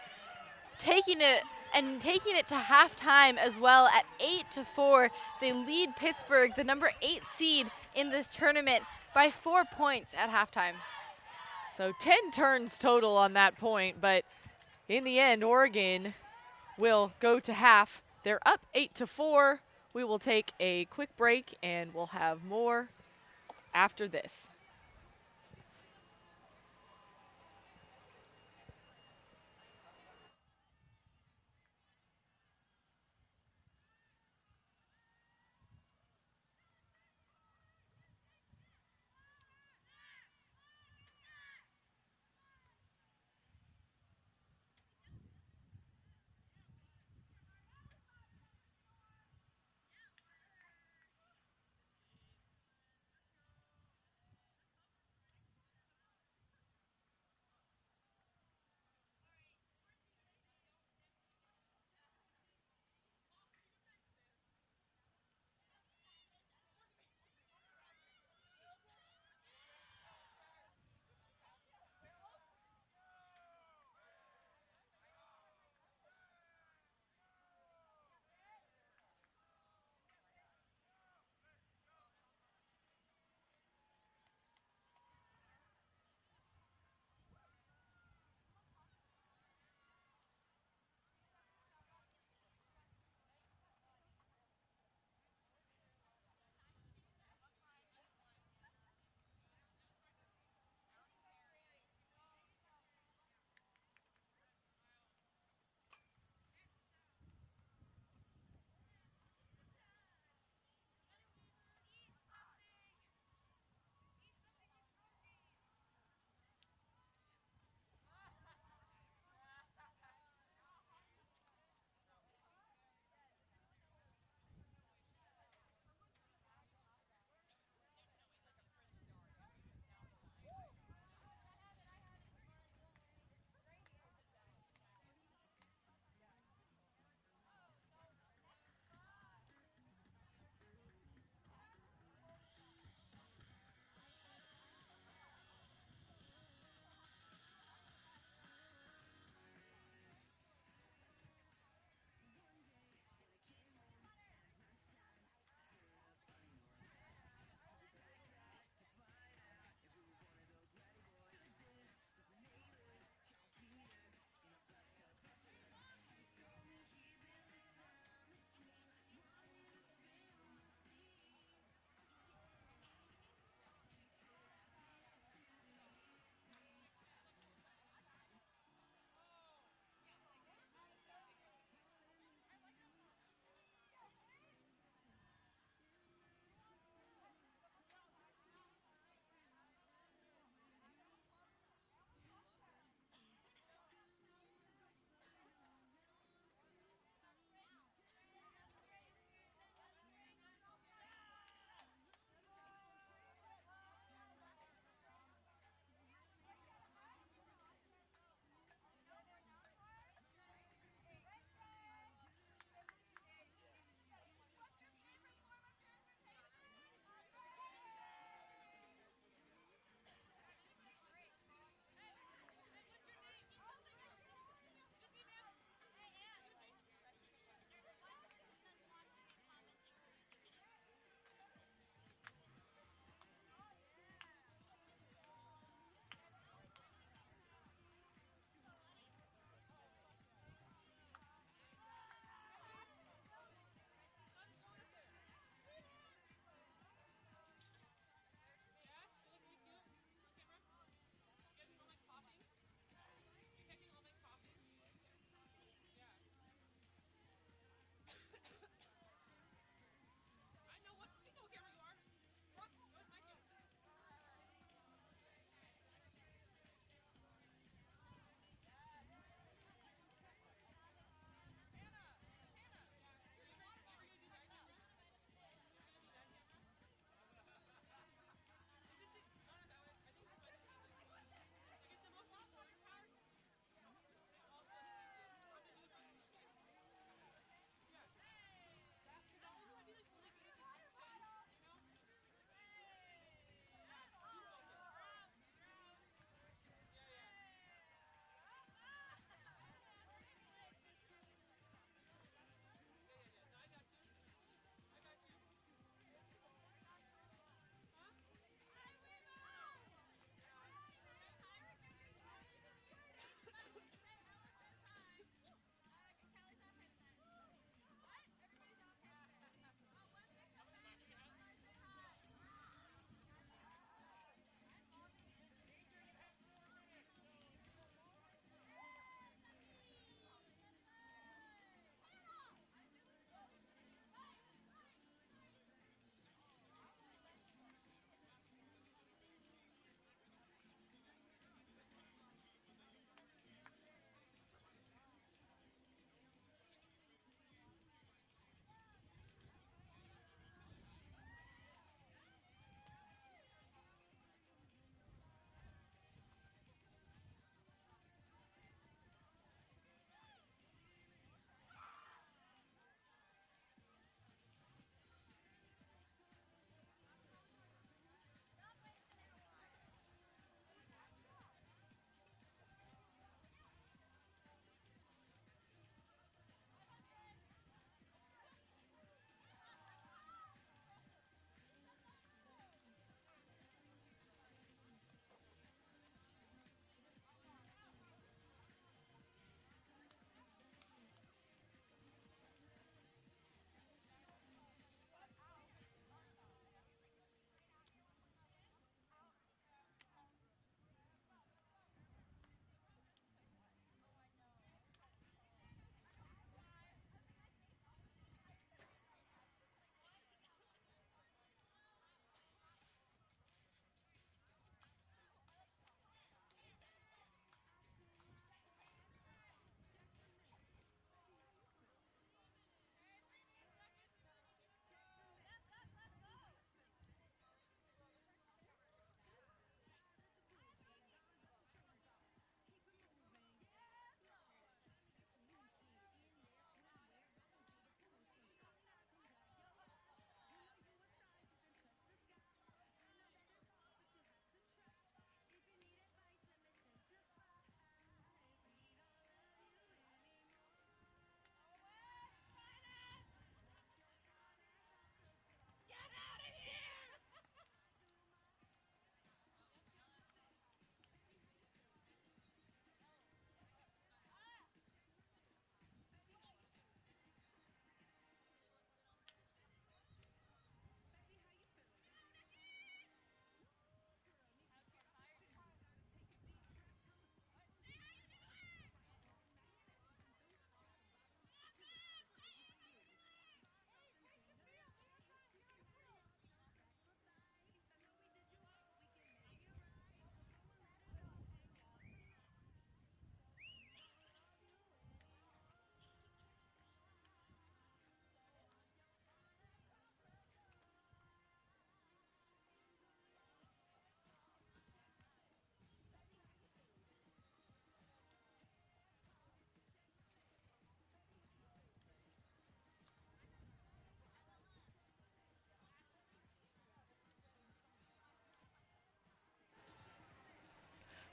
taking it to halftime as well at 8-4. They lead Pittsburgh, the number 8 seed in this tournament, by 4 points at halftime. So 10 turns total on that point, but in the end, Oregon will go to half. They're up 8-4. We will take a quick break and we'll have more after this.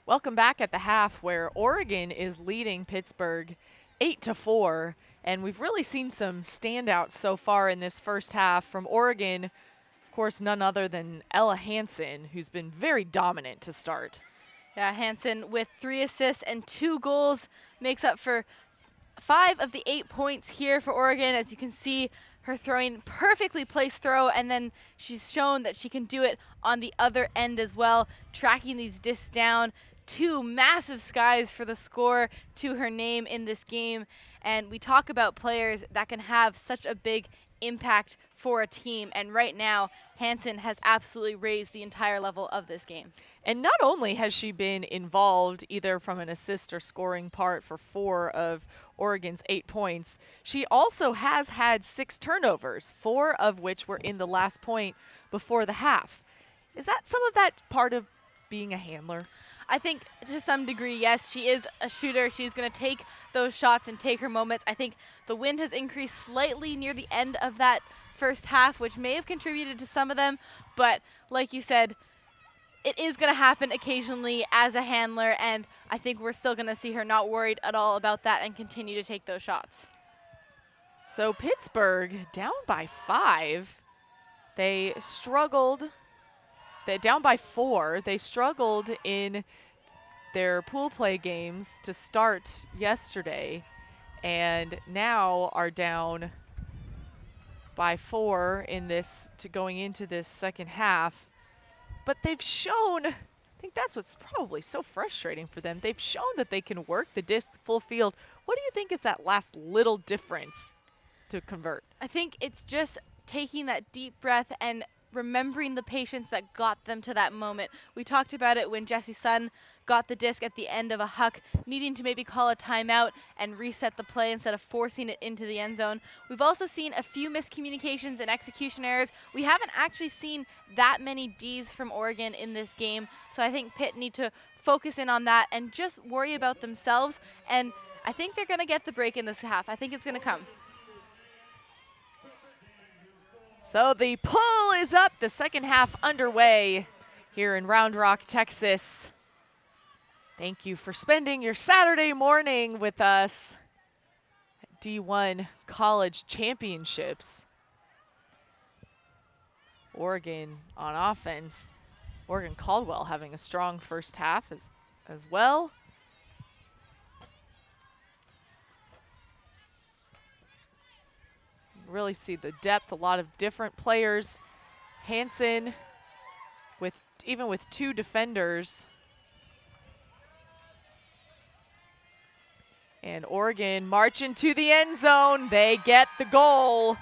Welcome back at the half, where Oregon is leading Pittsburgh 8-4, and we've really seen some standouts so far in this first half from Oregon. Of course, none other than Ella Hansen, who's been very dominant to start. Yeah, Hansen with 3 assists and 2 goals makes up for 5 of the 8 points here for Oregon. As you can see, her throwing perfectly placed throw, and then she's shown that she can do it on the other end as well, tracking these discs down. 2 massive skies for the score to her name in this game. And we talk about players that can have such a big impact for a team, and right now Hansen has absolutely raised the entire level of this game. And not only has she been involved either from an assist or scoring part for 4 of Oregon's 8 points, she also has had 6 turnovers, 4 of which were in the last point before the half. Is that some of that part of being a handler? I think to some degree, yes, she is a shooter. She's going to take those shots and take her moments. I think the wind has increased slightly near the end of that first half, which may have contributed to some of them. But like you said, it is going to happen occasionally as a handler, and I think we're still going to see her not worried at all about that and continue to take those shots. So Pittsburgh down by 5. They struggled. They're down by 4. They struggled in their pool play games to start yesterday, and now are down by 4 in this going into this second half. But they've shown, I think that's what's probably so frustrating for them. They've shown that they can work the disc full field. What do you think is that last little difference to convert? I think it's just taking that deep breath and remembering the patience that got them to that moment. We talked about it when Jessie Sun got the disc at the end of a huck, needing to maybe call a timeout and reset the play instead of forcing it into the end zone. We've also seen a few miscommunications and execution errors. We haven't actually seen that many Ds from Oregon in this game, so I think Pitt need to focus in on that and just worry about themselves, and I think they're going to get the break in this half. I think it's going to come. So the pull is up, the second half underway here in Round Rock, Texas. Thank you for spending your Saturday morning with us at D1 College Championships. Oregon on offense. Oregon Caldwell having a strong first half as well. Really see the depth, a lot of different players. Hansen even with 2 defenders. And Oregon marching to the end zone. They get the goal.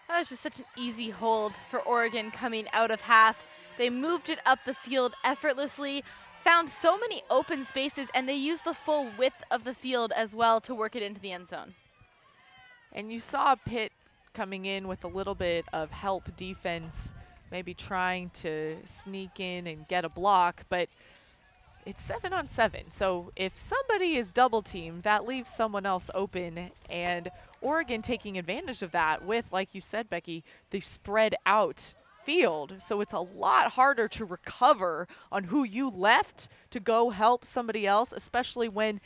That was just such an easy hold for Oregon coming out of half. They moved it up the field effortlessly, found so many open spaces, and they used the full width of the field as well to work it into the end zone. And you saw Pitt coming in with a little bit of help defense, maybe trying to sneak in and get a block, but it's 7-on-7. So if somebody is double teamed, that leaves someone else open, and Oregon taking advantage of that with, like you said, Becky, the spread out field. So it's a lot harder to recover on who you left to go help somebody else, especially when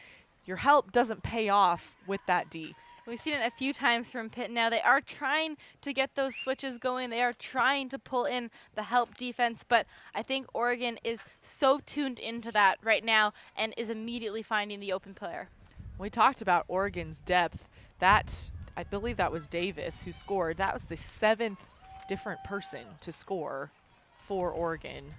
your help doesn't pay off with that D. We've seen it a few times from Pitt now. They are trying to get those switches going. They are trying to pull in the help defense, but I think Oregon is so tuned into that right now and is immediately finding the open player. We talked about Oregon's depth. That, I believe that was Davis who scored. That was the 7th different person to score for Oregon.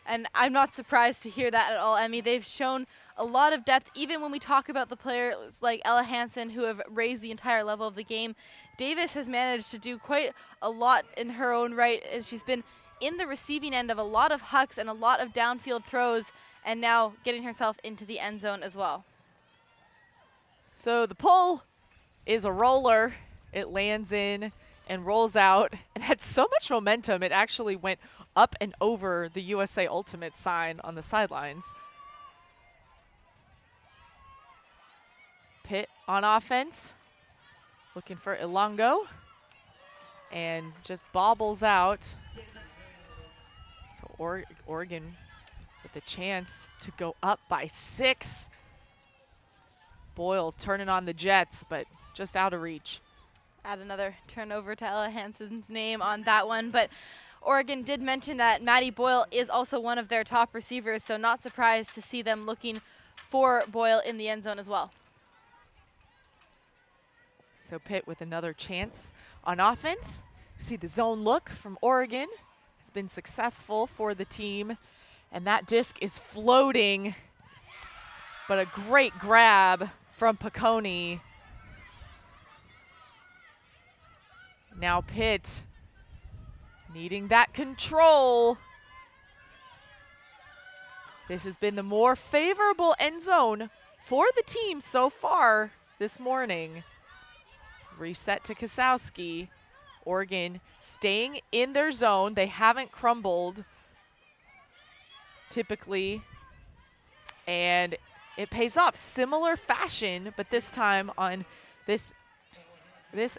And I'm not surprised to hear that at all, Emmy. They've shown a lot of depth, even when we talk about the players like Ella Hansen who have raised the entire level of the game. Davis has managed to do quite a lot in her own right, and she's been in the receiving end of a lot of hucks and a lot of downfield throws, and now getting herself into the end zone as well. So the pull is a roller. It lands in and rolls out and had so much momentum it actually went up and over the USA Ultimate sign on the sidelines. Pitt on offense, looking for Ilongo, and just bobbles out. So Oregon with a chance to go up by 6. Boyle turning on the Jets, but just out of reach. Add another turnover to Ella Hansen's name on that one, but Oregon did mention that Maddie Boyle is also one of their top receivers, so not surprised to see them looking for Boyle in the end zone as well. So Pitt with another chance on offense. You see the zone look from Oregon has been successful for the team, and that disc is floating, but a great grab from Piccone. Now Pitt needing that control. This has been the more favorable end zone for the team so far this morning. Reset to Kasowski. Oregon staying in their zone. They haven't crumbled typically, and it pays off. Similar fashion, but this time on this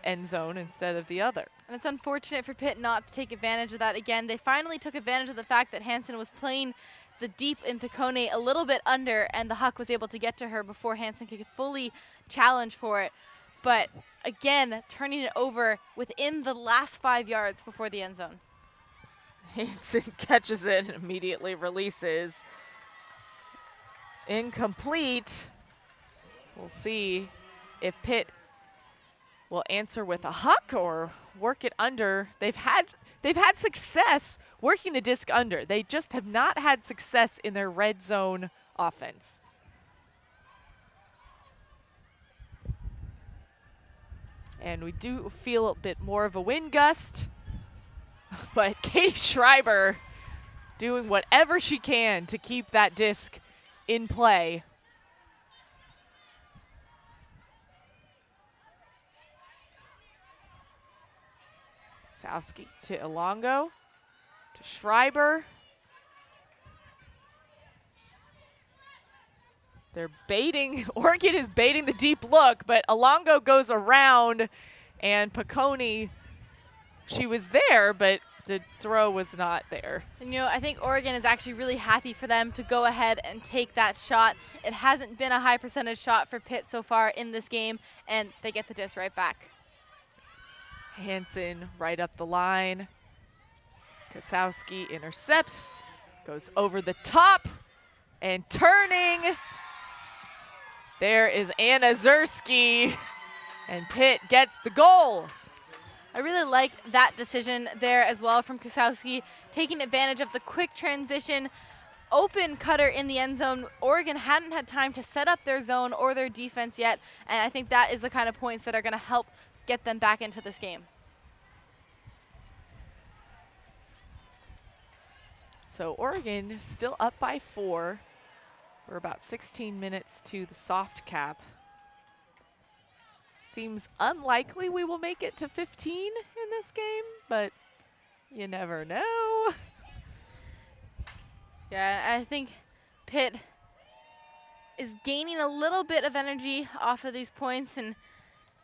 end zone instead of the other. And it's unfortunate for Pitt not to take advantage of that again. They finally took advantage of the fact that Hansen was playing the deep in Piccone a little bit under, and the Huck was able to get to her before Hansen could fully challenge for it. But again, turning it over within the last 5 yards before the end zone. Hansen catches it and immediately releases. Incomplete. We'll see if Pitt will answer with a Huck or work it under. They've had success working the disc under. They just have not had success in their red zone offense. And we do feel a bit more of a wind gust, but Katie Schreiber doing whatever she can to keep that disc in play. Sowski to Ilongo, to Schreiber. They're baiting, Oregon is baiting the deep look, but Ilongo goes around, and Piccone, she was there, but the throw was not there. And I think Oregon is actually really happy for them to go ahead and take that shot. It hasn't been a high percentage shot for Pitt so far in this game, and they get the disc right back. Hansen right up the line. Kasowski intercepts, goes over the top, and turning. There is Anna Zursky, and Pitt gets the goal. I really like that decision there as well from Kasowski, taking advantage of the quick transition, open cutter in the end zone. Oregon hadn't had time to set up their zone or their defense yet, and I think that is the kind of points that are going to help get them back into this game. So Oregon still up by 4. We're about 16 minutes to the soft cap. Seems unlikely we will make it to 15 in this game, but you never know. Yeah, I think Pitt is gaining a little bit of energy off of these points, and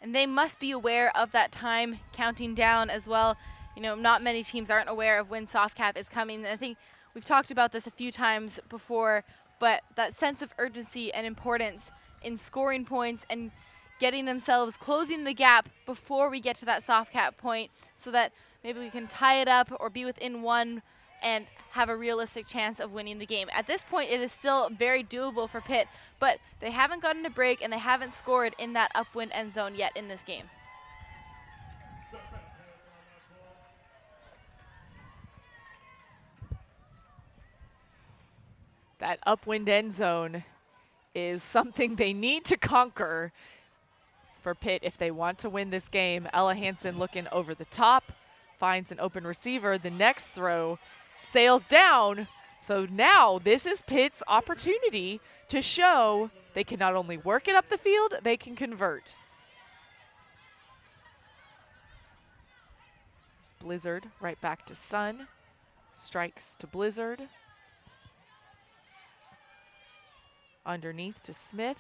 they must be aware of that time counting down as well. Not many teams aren't aware of when soft cap is coming. I think we've talked about this a few times before, but that sense of urgency and importance in scoring points and getting themselves, closing the gap before we get to that soft cap point so that maybe we can tie it up or be within 1 and have a realistic chance of winning the game. At this point, it is still very doable for Pitt, but they haven't gotten a break and they haven't scored in that upwind end zone yet in this game. That upwind end zone is something they need to conquer for Pitt if they want to win this game. Ella Hansen looking over the top, finds an open receiver. The next throw sails down. So now this is Pitt's opportunity to show they can not only work it up the field, they can convert. Blizzard right back to Sun. Strikes to Blizzard. Underneath to Smith.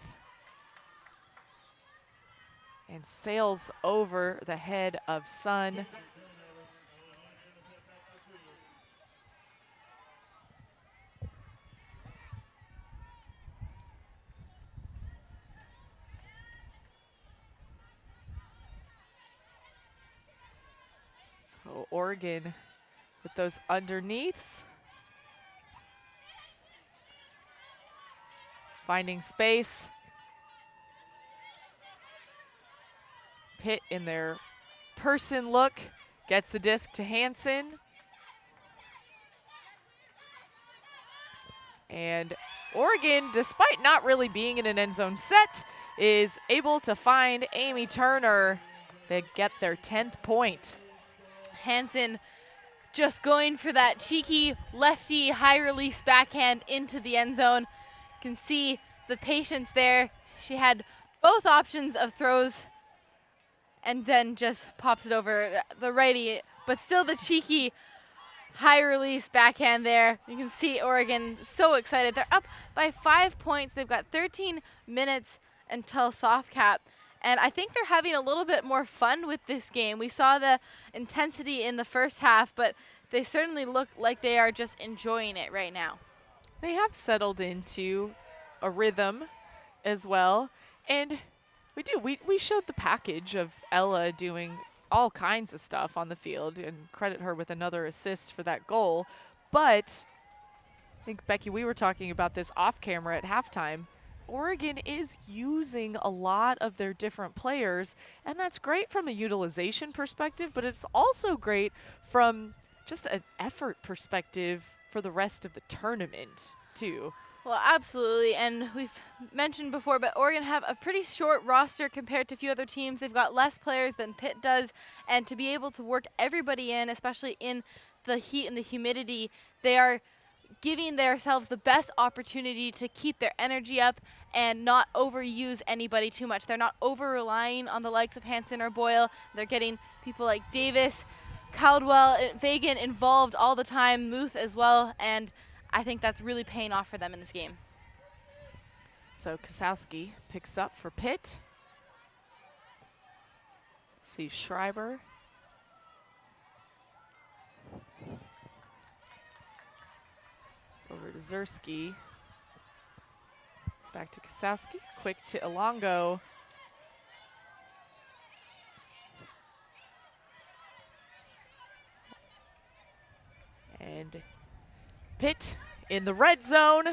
And sails over the head of Sun. Oh, Oregon with those underneaths. Finding space. Pitt in their person look gets the disc to Hansen. And Oregon, despite not really being in an end zone set, is able to find Amy Turner to get their 10th point. Hansen just going for that cheeky lefty high release backhand into the end zone. You can see the patience there. She had both options of throws and then just pops it over the righty, but still the cheeky high release backhand there. You can see Oregon so excited. They're up by 5 points. They've got 13 minutes until soft cap. And I think they're having a little bit more fun with this game. We saw the intensity in the first half, but they certainly look like they are just enjoying it right now. They have settled into a rhythm as well. And we showed the package of Ella doing all kinds of stuff on the field, and credit her with another assist for that goal. But I think, Becky, we were talking about this off camera at halftime. Oregon is using a lot of their different players, and that's great from a utilization perspective, but it's also great from just an effort perspective for the rest of the tournament too. Well, absolutely, and we've mentioned before, but Oregon have a pretty short roster compared to a few other teams. They've got less players than Pitt does, and to be able to work everybody in, especially in the heat and the humidity, they are giving themselves the best opportunity to keep their energy up and not overuse anybody too much. They're not over-relying on the likes of Hansen or Boyle. They're getting people like Davis, Caldwell, Fagan involved all the time, Muth as well, and I think that's really paying off for them in this game. So Kosowski picks up for Pitt. See Schreiber. Over to Zersky. Back to Kosowski. Quick to Elongo. And Pitt in the red zone.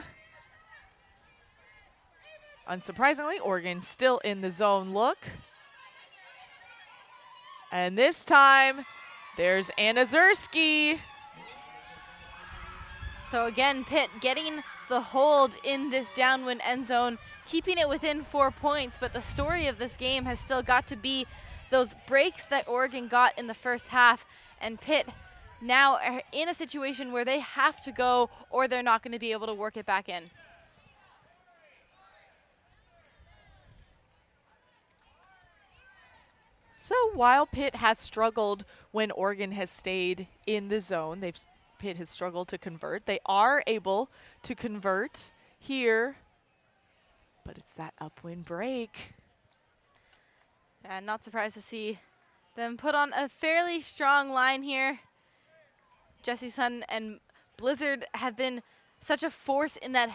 Unsurprisingly, Oregon still in the zone look. And this time, there's Anna Zersky. So again, Pitt getting the hold in this downwind end zone, keeping it within 4 points, but the story of this game has still got to be those breaks that Oregon got in the first half, and Pitt now are in a situation where they have to go or they're not going to be able to work it back in. So while Pitt has struggled when Oregon has stayed in the zone, Pitt has struggled to convert. They are able to convert here, but it's that upwind break. And not surprised to see them put on a fairly strong line here. Jesse Sun and Blizzard have been such a force in that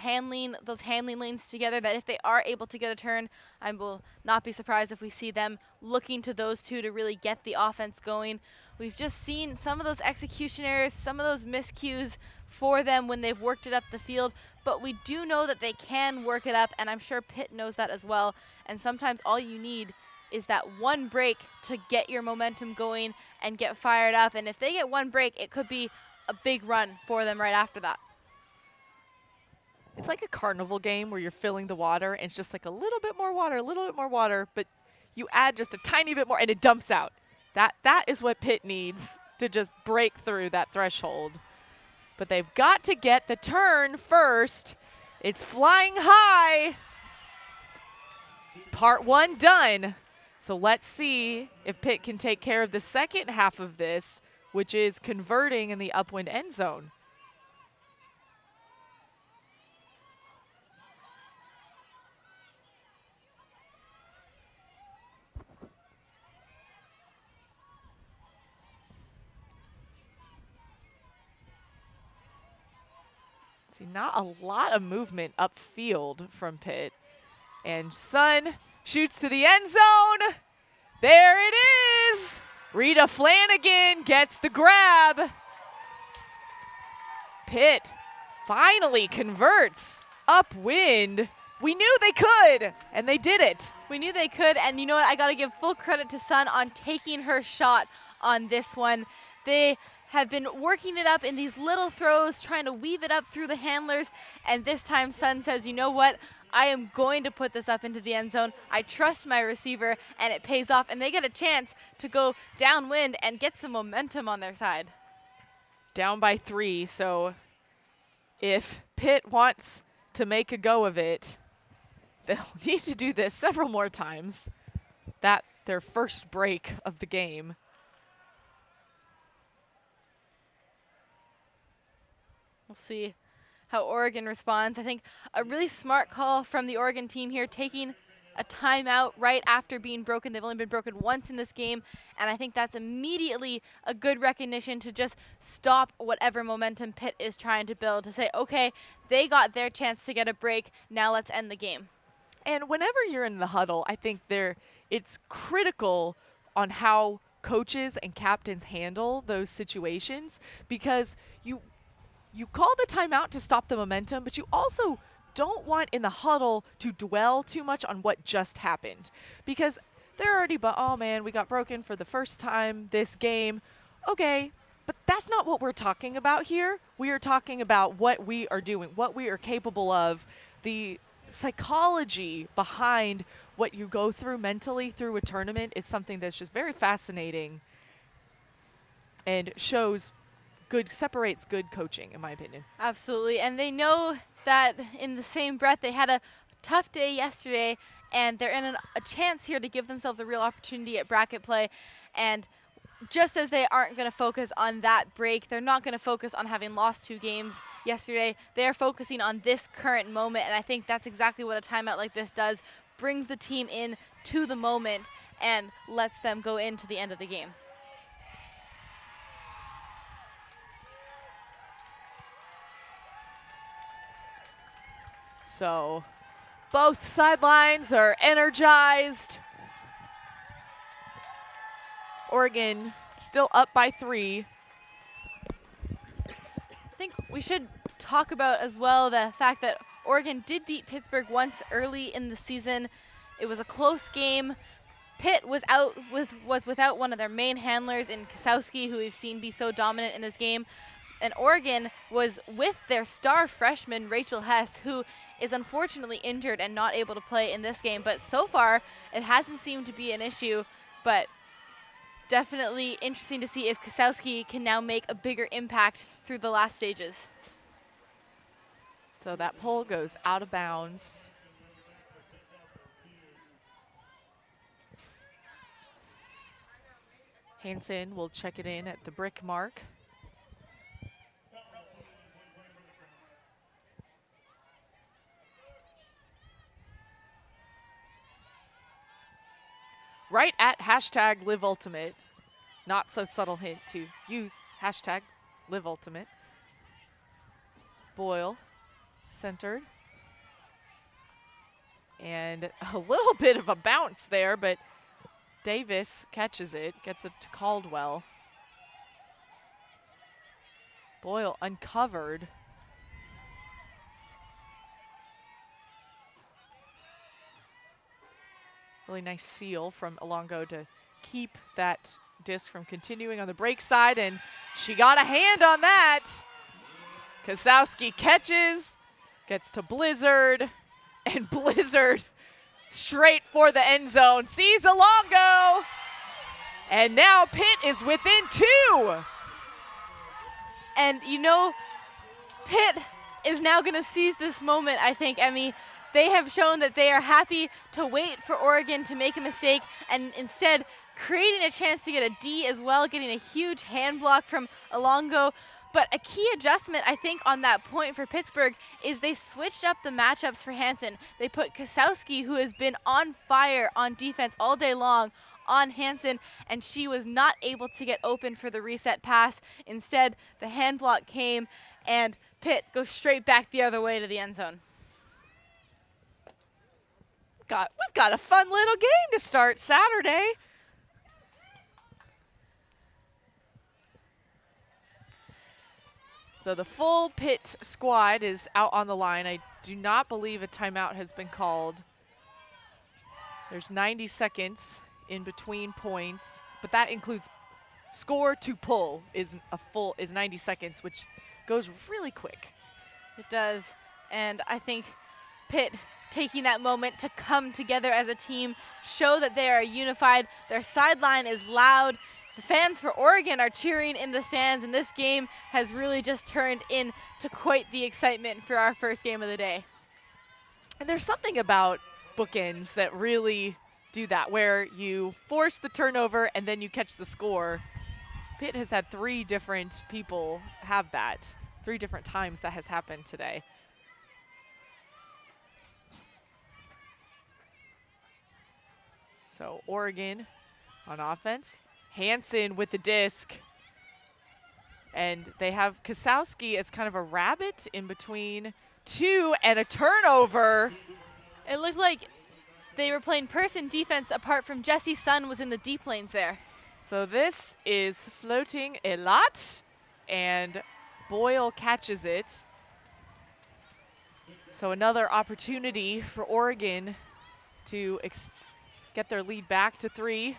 those handling lanes together, that if they are able to get a turn, I will not be surprised if we see them looking to those two to really get the offense going. We've just seen some of those execution errors, some of those miscues for them when they've worked it up the field, but we do know that they can work it up, and I'm sure Pitt knows that as well. And sometimes all you need is that one break to get your momentum going and get fired up. And if they get one break, it could be a big run for them right after that. It's like a carnival game where you're filling the water, and it's just like a little bit more water, but you add just a tiny bit more and it dumps out. That is what Pitt needs to just break through that threshold. But they've got to get the turn first. It's flying high. Part one done. So let's see if Pitt can take care of the second half of this, which is converting in the upwind end zone. See, not a lot of movement upfield from Pitt. And Sun shoots to the end zone. There it is. Rita Flanagan gets the grab. Pitt finally converts upwind. We knew they could, and they did it. We knew they could, and you know what? I got to give full credit to Sun on taking her shot on this one. They have been working it up in these little throws, trying to weave it up through the handlers, and this time Sun says, you know what? I am going to put this up into the end zone. I trust my receiver, and it pays off, and they get a chance to go downwind and get some momentum on their side. Down by 3, so if Pitt wants to make a go of it, they'll need to do this several more times. That their first break of the game. We'll see how Oregon responds. I think a really smart call from the Oregon team here, taking a timeout right after being broken. They've only been broken once in this game, and I think that's immediately a good recognition to just stop whatever momentum Pitt is trying to build, to say, okay, they got their chance to get a break, now let's end the game. And whenever you're in the huddle, I think it's critical on how coaches and captains handle those situations, because you call the timeout to stop the momentum, but you also don't want in the huddle to dwell too much on what just happened, because they're already, oh man, we got broken for the first time this game. Okay, but that's not what we're talking about here. We are talking about what we are doing, what we are capable of, the psychology behind what you go through mentally through a tournament. It's something that's just very fascinating and separates good coaching, in my opinion. Absolutely, and they know that in the same breath they had a tough day yesterday, and they're in a chance here to give themselves a real opportunity at bracket play. And just as they aren't going to focus on that break, they're not going to focus on having lost 2 games yesterday. They're focusing on this current moment, and I think that's exactly what a timeout like this does. Brings the team in to the moment and lets them go into the end of the game. So both sidelines are energized. Oregon still up by 3. I think we should talk about as well the fact that Oregon did beat Pittsburgh once early in the season. It was a close game. Pitt was without one of their main handlers in Kasowski, who we've seen be so dominant in this game. And Oregon was with their star freshman, Rachel Hess, who is unfortunately injured and not able to play in this game. But so far, it hasn't seemed to be an issue. But definitely interesting to see if Kasowski can now make a bigger impact through the last stages. So that pole goes out of bounds. Hansen will check it in at the brick mark. Right at hashtag #LiveUltimate. Not so subtle hint to use hashtag #LiveUltimate. Boyle centered. And a little bit of a bounce there, but Davis catches it, gets it to Caldwell. Boyle uncovered. Really nice seal from Alongo to keep that disc from continuing on the break side, and she got a hand on that. Kasowski catches, gets to Blizzard, and Blizzard straight for the end zone. Sees Alongo, and now Pitt is within 2. And you know, Pitt is now going to seize this moment, I think, Emmy. They have shown that they are happy to wait for Oregon to make a mistake, and instead creating a chance to get a D as well, getting a huge hand block from Alongo. But a key adjustment, I think, on that point for Pittsburgh is they switched up the matchups for Hansen. They put Kasowski, who has been on fire on defense all day long, on Hansen, and she was not able to get open for the reset pass. Instead, the hand block came, and Pitt goes straight back the other way to the end zone. We've got a fun little game to start Saturday. So the full Pitt squad is out on the line. I do not believe a timeout has been called. There's 90 seconds in between points, but that includes score to pull is 90 seconds, which goes really quick. It does, and I think Pitt taking that moment to come together as a team, show that they are unified. Their sideline is loud. The fans for Oregon are cheering in the stands, and this game has really just turned into quite the excitement for our first game of the day. And there's something about bookends that really do that, where you force the turnover and then you catch the score. Pitt has had 3 different people have that. 3 different times that has happened today. So Oregon on offense. Hansen with the disc. And they have Kasowski as kind of a rabbit in between 2 and a turnover. It looked like they were playing person defense apart from Jesse Sun was in the deep lanes there. So this is floating a lot, and Boyle catches it. So another opportunity for Oregon to get their lead back to 3.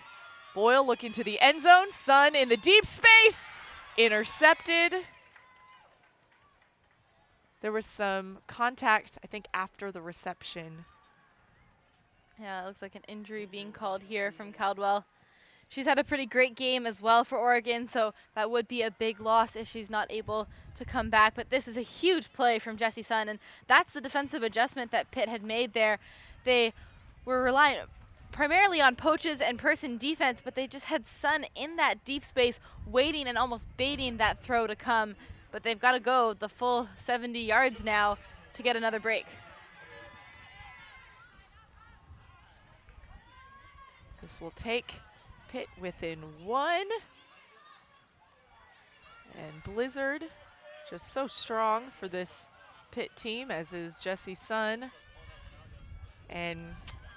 Boyle looking to the end zone. Sun in the deep space. Intercepted. There was some contact, I think, after the reception. Yeah, it looks like an injury being called here from Caldwell. She's had a pretty great game as well for Oregon, so that would be a big loss if she's not able to come back. But this is a huge play from Jesse Sun, and that's the defensive adjustment that Pitt had made there. They were relying primarily on poaches and person defense, but they just had Sun in that deep space waiting and almost baiting that throw to come. But they've got to go the full 70 yards now to get another break. This will take Pitt within 1. And Blizzard just so strong for this Pitt team, as is Jesse Sun. And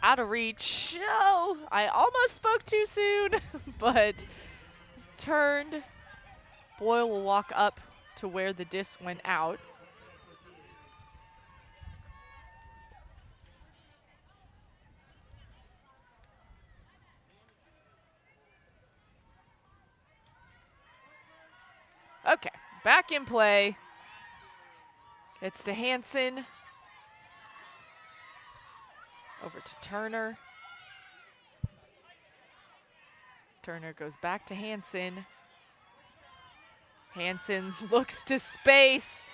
out of reach. Oh, I almost spoke too soon, but just turned. Boyle will walk up to where the disc went out. Okay, back in play. It's to Hansen. Over to Turner. Turner goes back to Hansen. Hansen looks to space.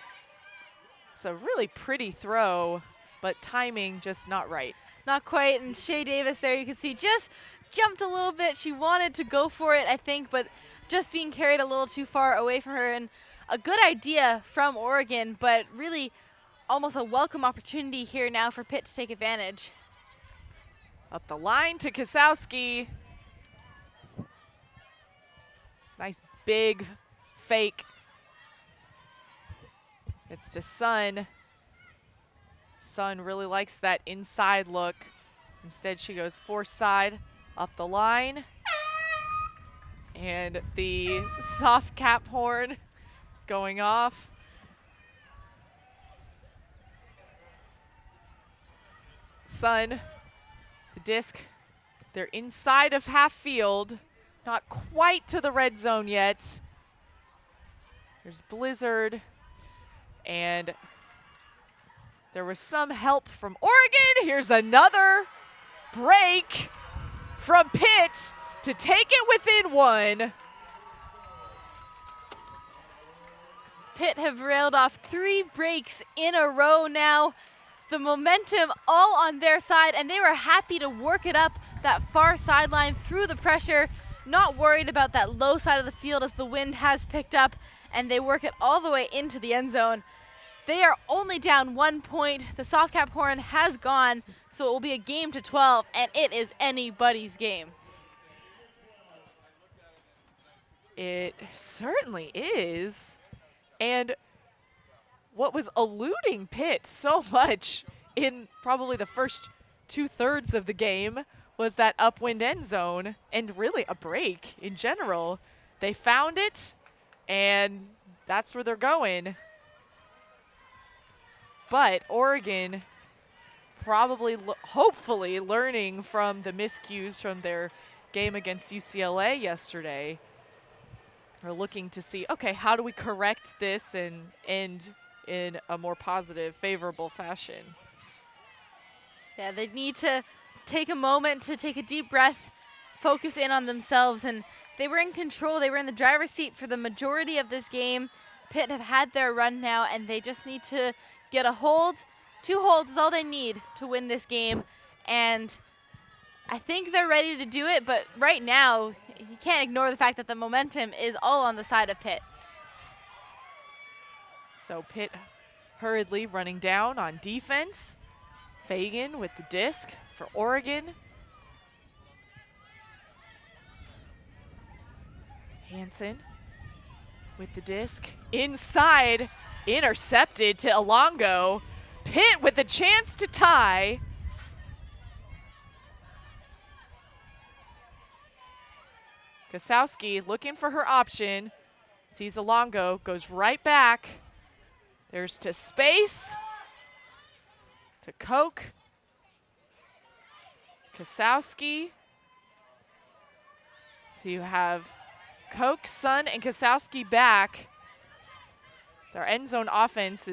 It's a really pretty throw, but timing just not right. Not quite, and Shea Davis there, you can see, just jumped a little bit. She wanted to go for it, I think, but just being carried a little too far away from her. And a good idea from Oregon, but really almost a welcome opportunity here now for Pitt to take advantage. Up the line to Kasowski. Nice big fake. It's to Sun. Sun really likes that inside look. Instead, she goes force side up the line. And the soft cap horn is going off. Sun, the disc, they're inside of half field. Not quite to the red zone yet. There's Blizzard, and there was some help from Oregon. Here's another break from Pitt to take it within 1. Pitt have railed off 3 breaks in a row now. The momentum all on their side, and they were happy to work it up that far sideline through the pressure, not worried about that low side of the field as the wind has picked up, and they work it all the way into the end zone. They are only down 1 point. The soft cap horn has gone, so it will be a game to 12, and it is anybody's game. It certainly is. And what was eluding Pitt so much in probably the first 2/3 of the game was that upwind end zone, and really a break in general. They found it, and that's where they're going. But Oregon probably, hopefully, learning from the miscues from their game against UCLA yesterday. Are looking to see, okay, how do we correct this and end in a more positive, favorable fashion? Yeah, they need to take a moment to take a deep breath, focus in on themselves, and they were in control. They were in the driver's seat for the majority of this game. Pitt have had their run now, and they just need to get a hold. 2 holds is all they need to win this game, and I think they're ready to do it, but right now, you can't ignore the fact that the momentum is all on the side of Pitt. So Pitt hurriedly running down on defense. Fagan with the disc for Oregon. Hansen with the disc inside, intercepted to Alongo. Pitt with a chance to tie. Kasowski looking for her option. Sees Alongo, goes right back. There's to Space. To Koch. Kasowski. So you have Koch, Sun, and Kasowski back. Their end zone offense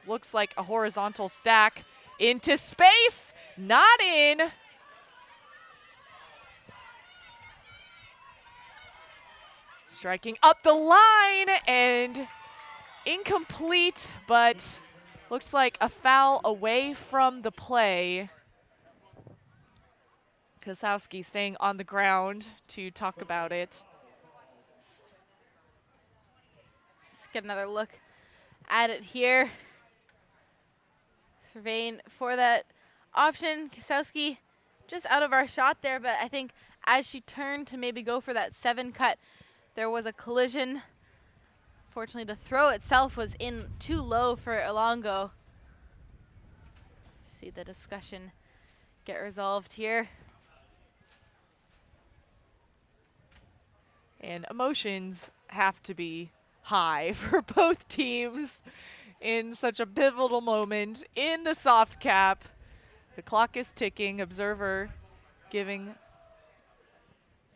looks like a horizontal stack. Into Space, not in. Striking up the line and incomplete, but looks like a foul away from the play. Kasowski staying on the ground to talk about it. Let's get another look at it here. Surveying for that option. Kasowski just out of our shot there, but I think as she turned to maybe go for that 7 cut, there was a collision. Fortunately, the throw itself was in too low for Alongo. See the discussion get resolved here. And emotions have to be high for both teams in such a pivotal moment in the soft cap. The clock is ticking. Observer giving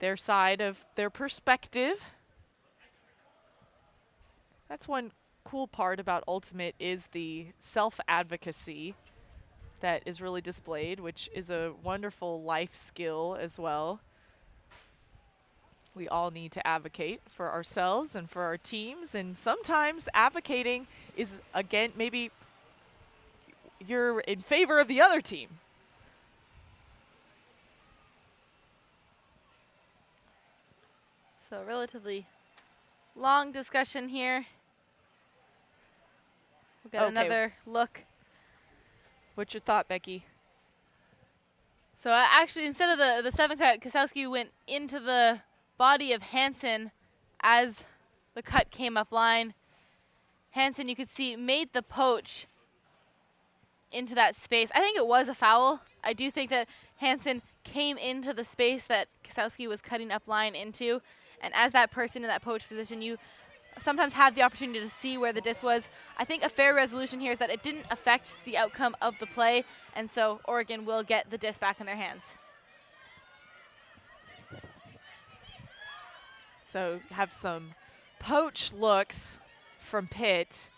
their side of their perspective. That's one cool part about Ultimate is the self-advocacy that is really displayed, which is a wonderful life skill as well. We all need to advocate for ourselves and for our teams, and sometimes advocating is, again, maybe you're in favor of the other team. So relatively long discussion here. We've got another look. What's your thought, Becky? So actually, instead of the 7 cut, Kasowski went into the body of Hansen as the cut came up line. Hansen, you could see, made the poach into that space. I think it was a foul. I do think that Hansen came into the space that Kasowski was cutting up line into. And as that person in that poach position, you sometimes have the opportunity to see where the disc was. I think a fair resolution here is that it didn't affect the outcome of the play, and so Oregon will get the disc back in their hands. So have some poach looks from Pitt.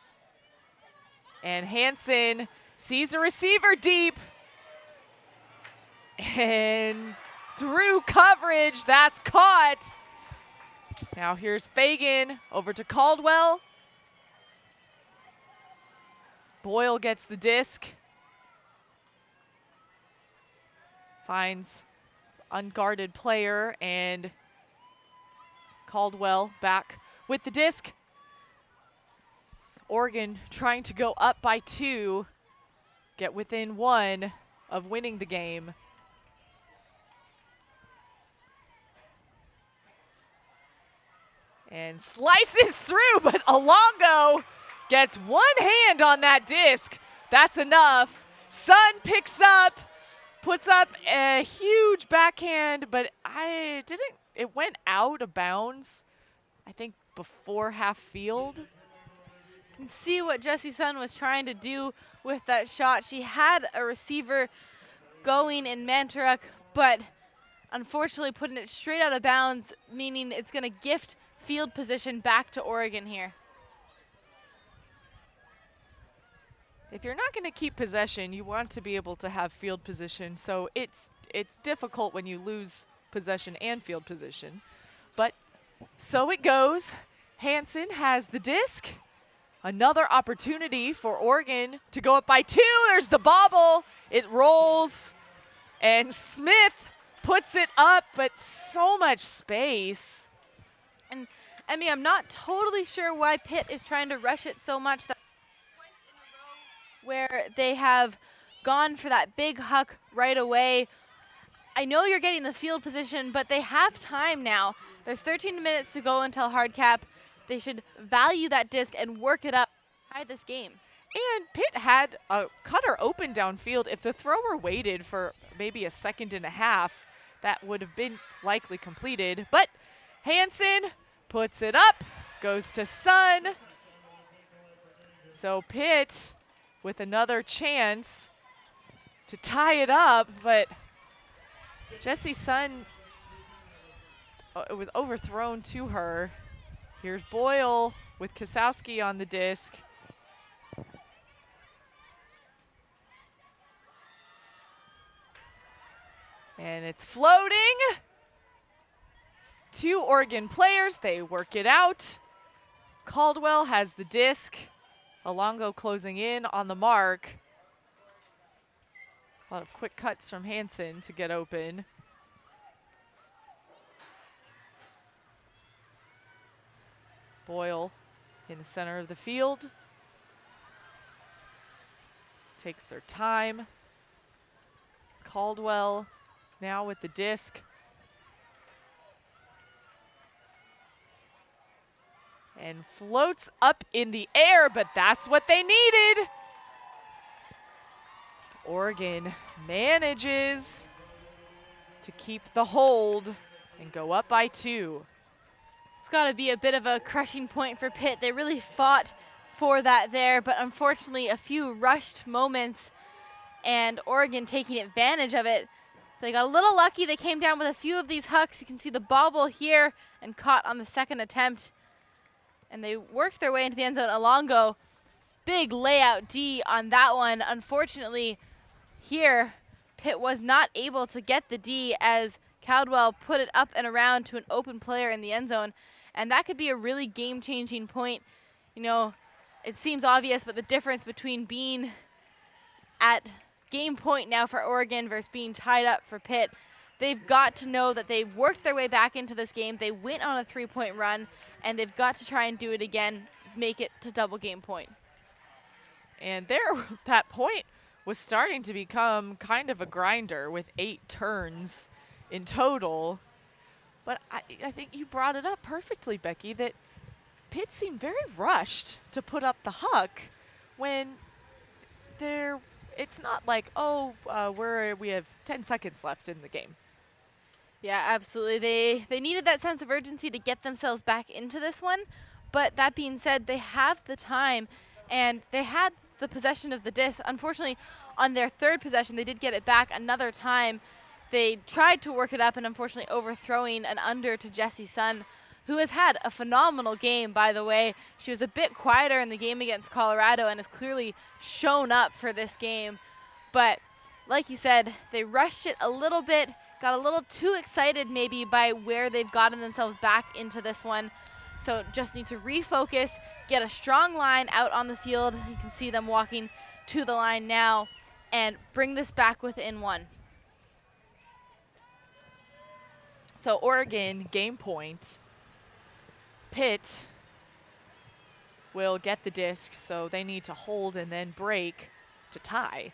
And Hansen sees a receiver deep. And through coverage, that's caught. Now here's Fagan over to Caldwell. Boyle gets the disc. Finds unguarded player, and Caldwell back with the disc. Oregon trying to go up by 2, get within 1 of winning the game. And slices through, but Alongo gets 1 hand on that disc. That's enough. Sun picks up, puts up a huge backhand, but it went out of bounds, I think, before half field. can see what Jessie Sun was trying to do with that shot. She had a receiver going in Mantaruk, but unfortunately putting it straight out of bounds, meaning it's going to gift field position back to Oregon here. If you're not going to keep possession, you want to be able to have field position. So it's difficult when you lose possession and field position. But so it goes. Hansen has the disc. Another opportunity for Oregon to go up by 2. There's the bobble. It rolls. And Smith puts it up, but so much space. And I mean, I'm not totally sure why Pitt is trying to rush it so much. That twice in a row where they have gone for that big huck right away. I know you're getting the field position, but they have time now. There's 13 minutes to go until hard cap. They should value that disc and work it up to tie this game. And Pitt had a cutter open downfield. If the thrower waited for maybe a second and a half, that would have been likely completed. But Hansen puts it up, goes to Sun. So Pitt with another chance to tie it up, but Jessie Sun, it was overthrown to her. Here's Boyle with Kosowski on the disc. And it's floating. 2 Oregon players, they work it out. Caldwell has the disc. Alongo closing in on the mark. A lot of quick cuts from Hansen to get open. Boyle in the center of the field. Takes their time. Caldwell now with the disc. And floats up in the air, but that's what they needed. Oregon manages to keep the hold and go up by 2. It's got to be a bit of a crushing point for Pitt. They really fought for that there, but unfortunately a few rushed moments and Oregon taking advantage of it. They got a little lucky. They came down with a few of these hucks. You can see the bobble here and caught on the second attempt. And they worked their way into the end zone. Alongo, big layout D on that one. Unfortunately, here, Pitt was not able to get the D as Caldwell put it up and around to an open player in the end zone. And that could be a really game-changing point. You know, it seems obvious, but the difference between being at game point now for Oregon versus being tied up for Pitt, they've got to know that they've worked their way back into this game. They went on a 3-point run, and they've got to try and do it again, make it to double game point. And there, that point was starting to become kind of a grinder with 8 turns in total. But I think you brought it up perfectly, Becky, that Pitt seemed very rushed to put up the huck when it's not like, we have 10 seconds left in the game. Yeah, absolutely. They needed that sense of urgency to get themselves back into this one. But that being said, they have the time, and they had the possession of the disc. Unfortunately, on their third possession, they did get it back another time. They tried to work it up, and unfortunately overthrowing an under to Jessie Sun, who has had a phenomenal game, by the way. She was a bit quieter in the game against Colorado and has clearly shown up for this game. But like you said, they rushed it a little bit, got a little too excited maybe by where they've gotten themselves back into this one. So just need to refocus, get a strong line out on the field. You can see them walking to the line now and bring this back within 1. So Oregon, game point. Pitt will get the disc, so they need to hold and then break to tie.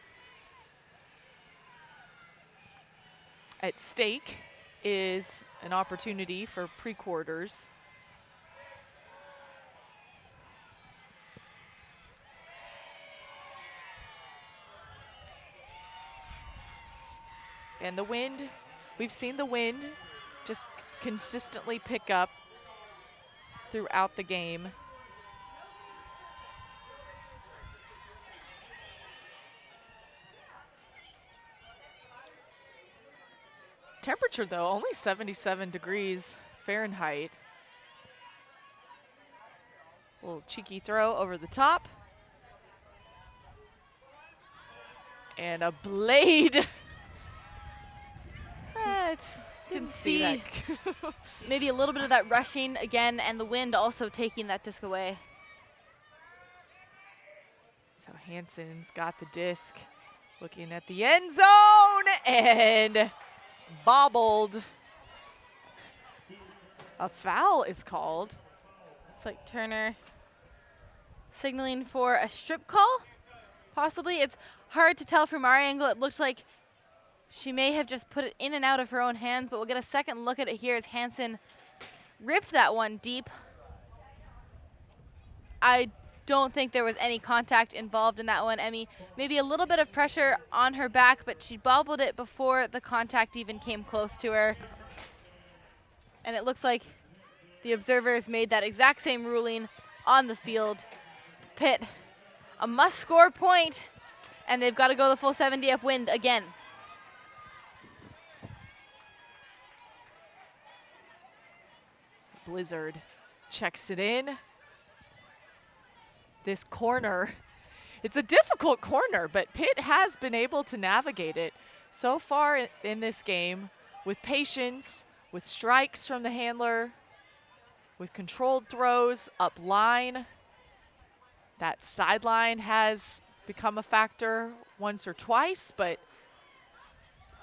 At stake is an opportunity for pre-quarters. And the wind, we've seen the wind just consistently pick up throughout the game. Temperature, though, only 77 degrees Fahrenheit. Little cheeky throw over the top. And a blade. Didn't see that. Maybe a little bit of that rushing again, and the wind also taking that disc away. So Hansen's got the disc, looking at the end zone, and bobbled. A foul is called. It's like Turner signaling for a strip call, possibly. It's hard to tell from our angle. It looked like she may have just put it in and out of her own hands, but we'll get a second look at it here as Hansen ripped that one deep. I don't think there was any contact involved in that one, Emmy. Maybe a little bit of pressure on her back, but she bobbled it before the contact even came close to her. And it looks like the observers made that exact same ruling on the field. Pitt, a must-score point, and they've got to go the full 70 upwind again. Blizzard checks it in. This corner, it's a difficult corner, but Pitt has been able to navigate it so far in this game with patience, with strikes from the handler, with controlled throws up line. That sideline has become a factor once or twice, but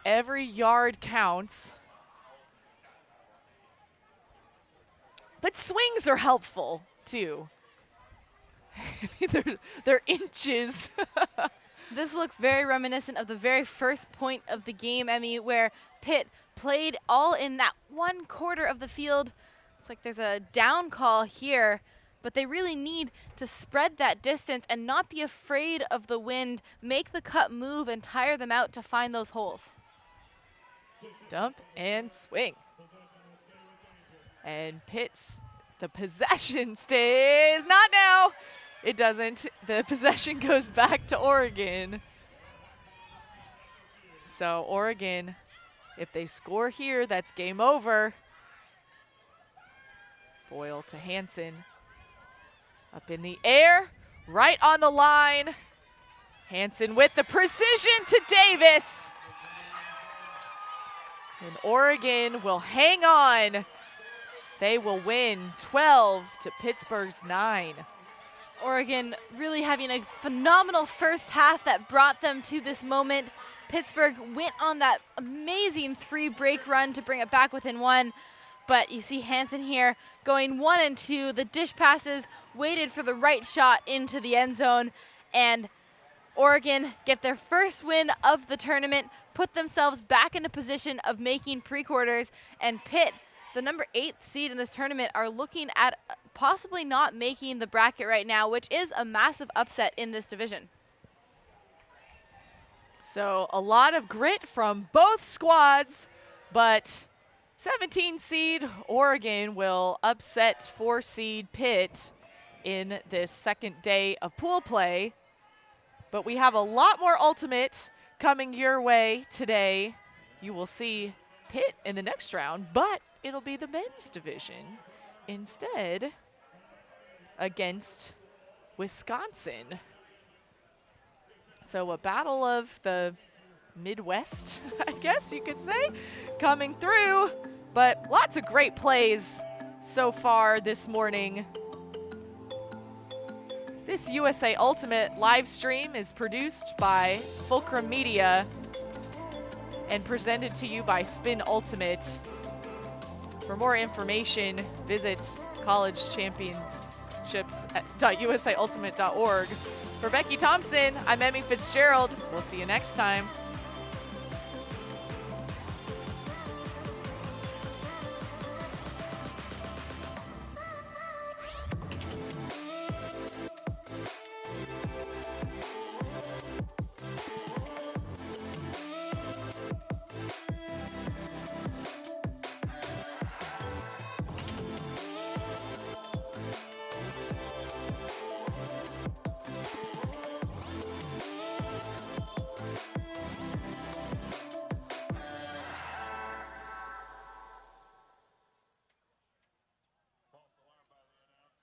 every yard counts. But swings are helpful, too. I mean, they're inches. This looks very reminiscent of the very first point of the game, Emmy, where Pitt played all in that one quarter of the field. It's like there's a down call here, but they really need to spread that distance and not be afraid of the wind, make the cut move and tire them out to find those holes. Dump and swing. And Pitt's, the possession stays, not now. It doesn't. The possession goes back to Oregon. So Oregon, if they score here, that's game over. Boyle to Hansen. Up in the air, right on the line. Hansen with the precision to Davis. And Oregon will hang on. They will win 12 to Pittsburgh's 9. Oregon really having a phenomenal first half that brought them to this moment. Pittsburgh went on that amazing 3-break run to bring it back within 1. But you see Hansen here going 1 and 2. The dish passes, waited for the right shot into the end zone. And Oregon get their first win of the tournament, put themselves back in a position of making pre-quarters. And Pitt, the number 8th seed in this tournament, are looking at possibly not making the bracket right now, which is a massive upset in this division. So a lot of grit from both squads, but 17 seed Oregon will upset 4 seed Pitt in this second day of pool play. But we have a lot more ultimate coming your way today. You will see Pitt in the next round, but it'll be the men's division instead against Wisconsin. So a battle of the Midwest, I guess you could say, coming through. But lots of great plays so far this morning. This USA Ultimate live stream is produced by Fulcrum Media and presented to you by Spin Ultimate. For more information, visit collegechampionships.usaultimate.org. For Becky Thompson, I'm Emmy Fitzgerald. We'll see you next time.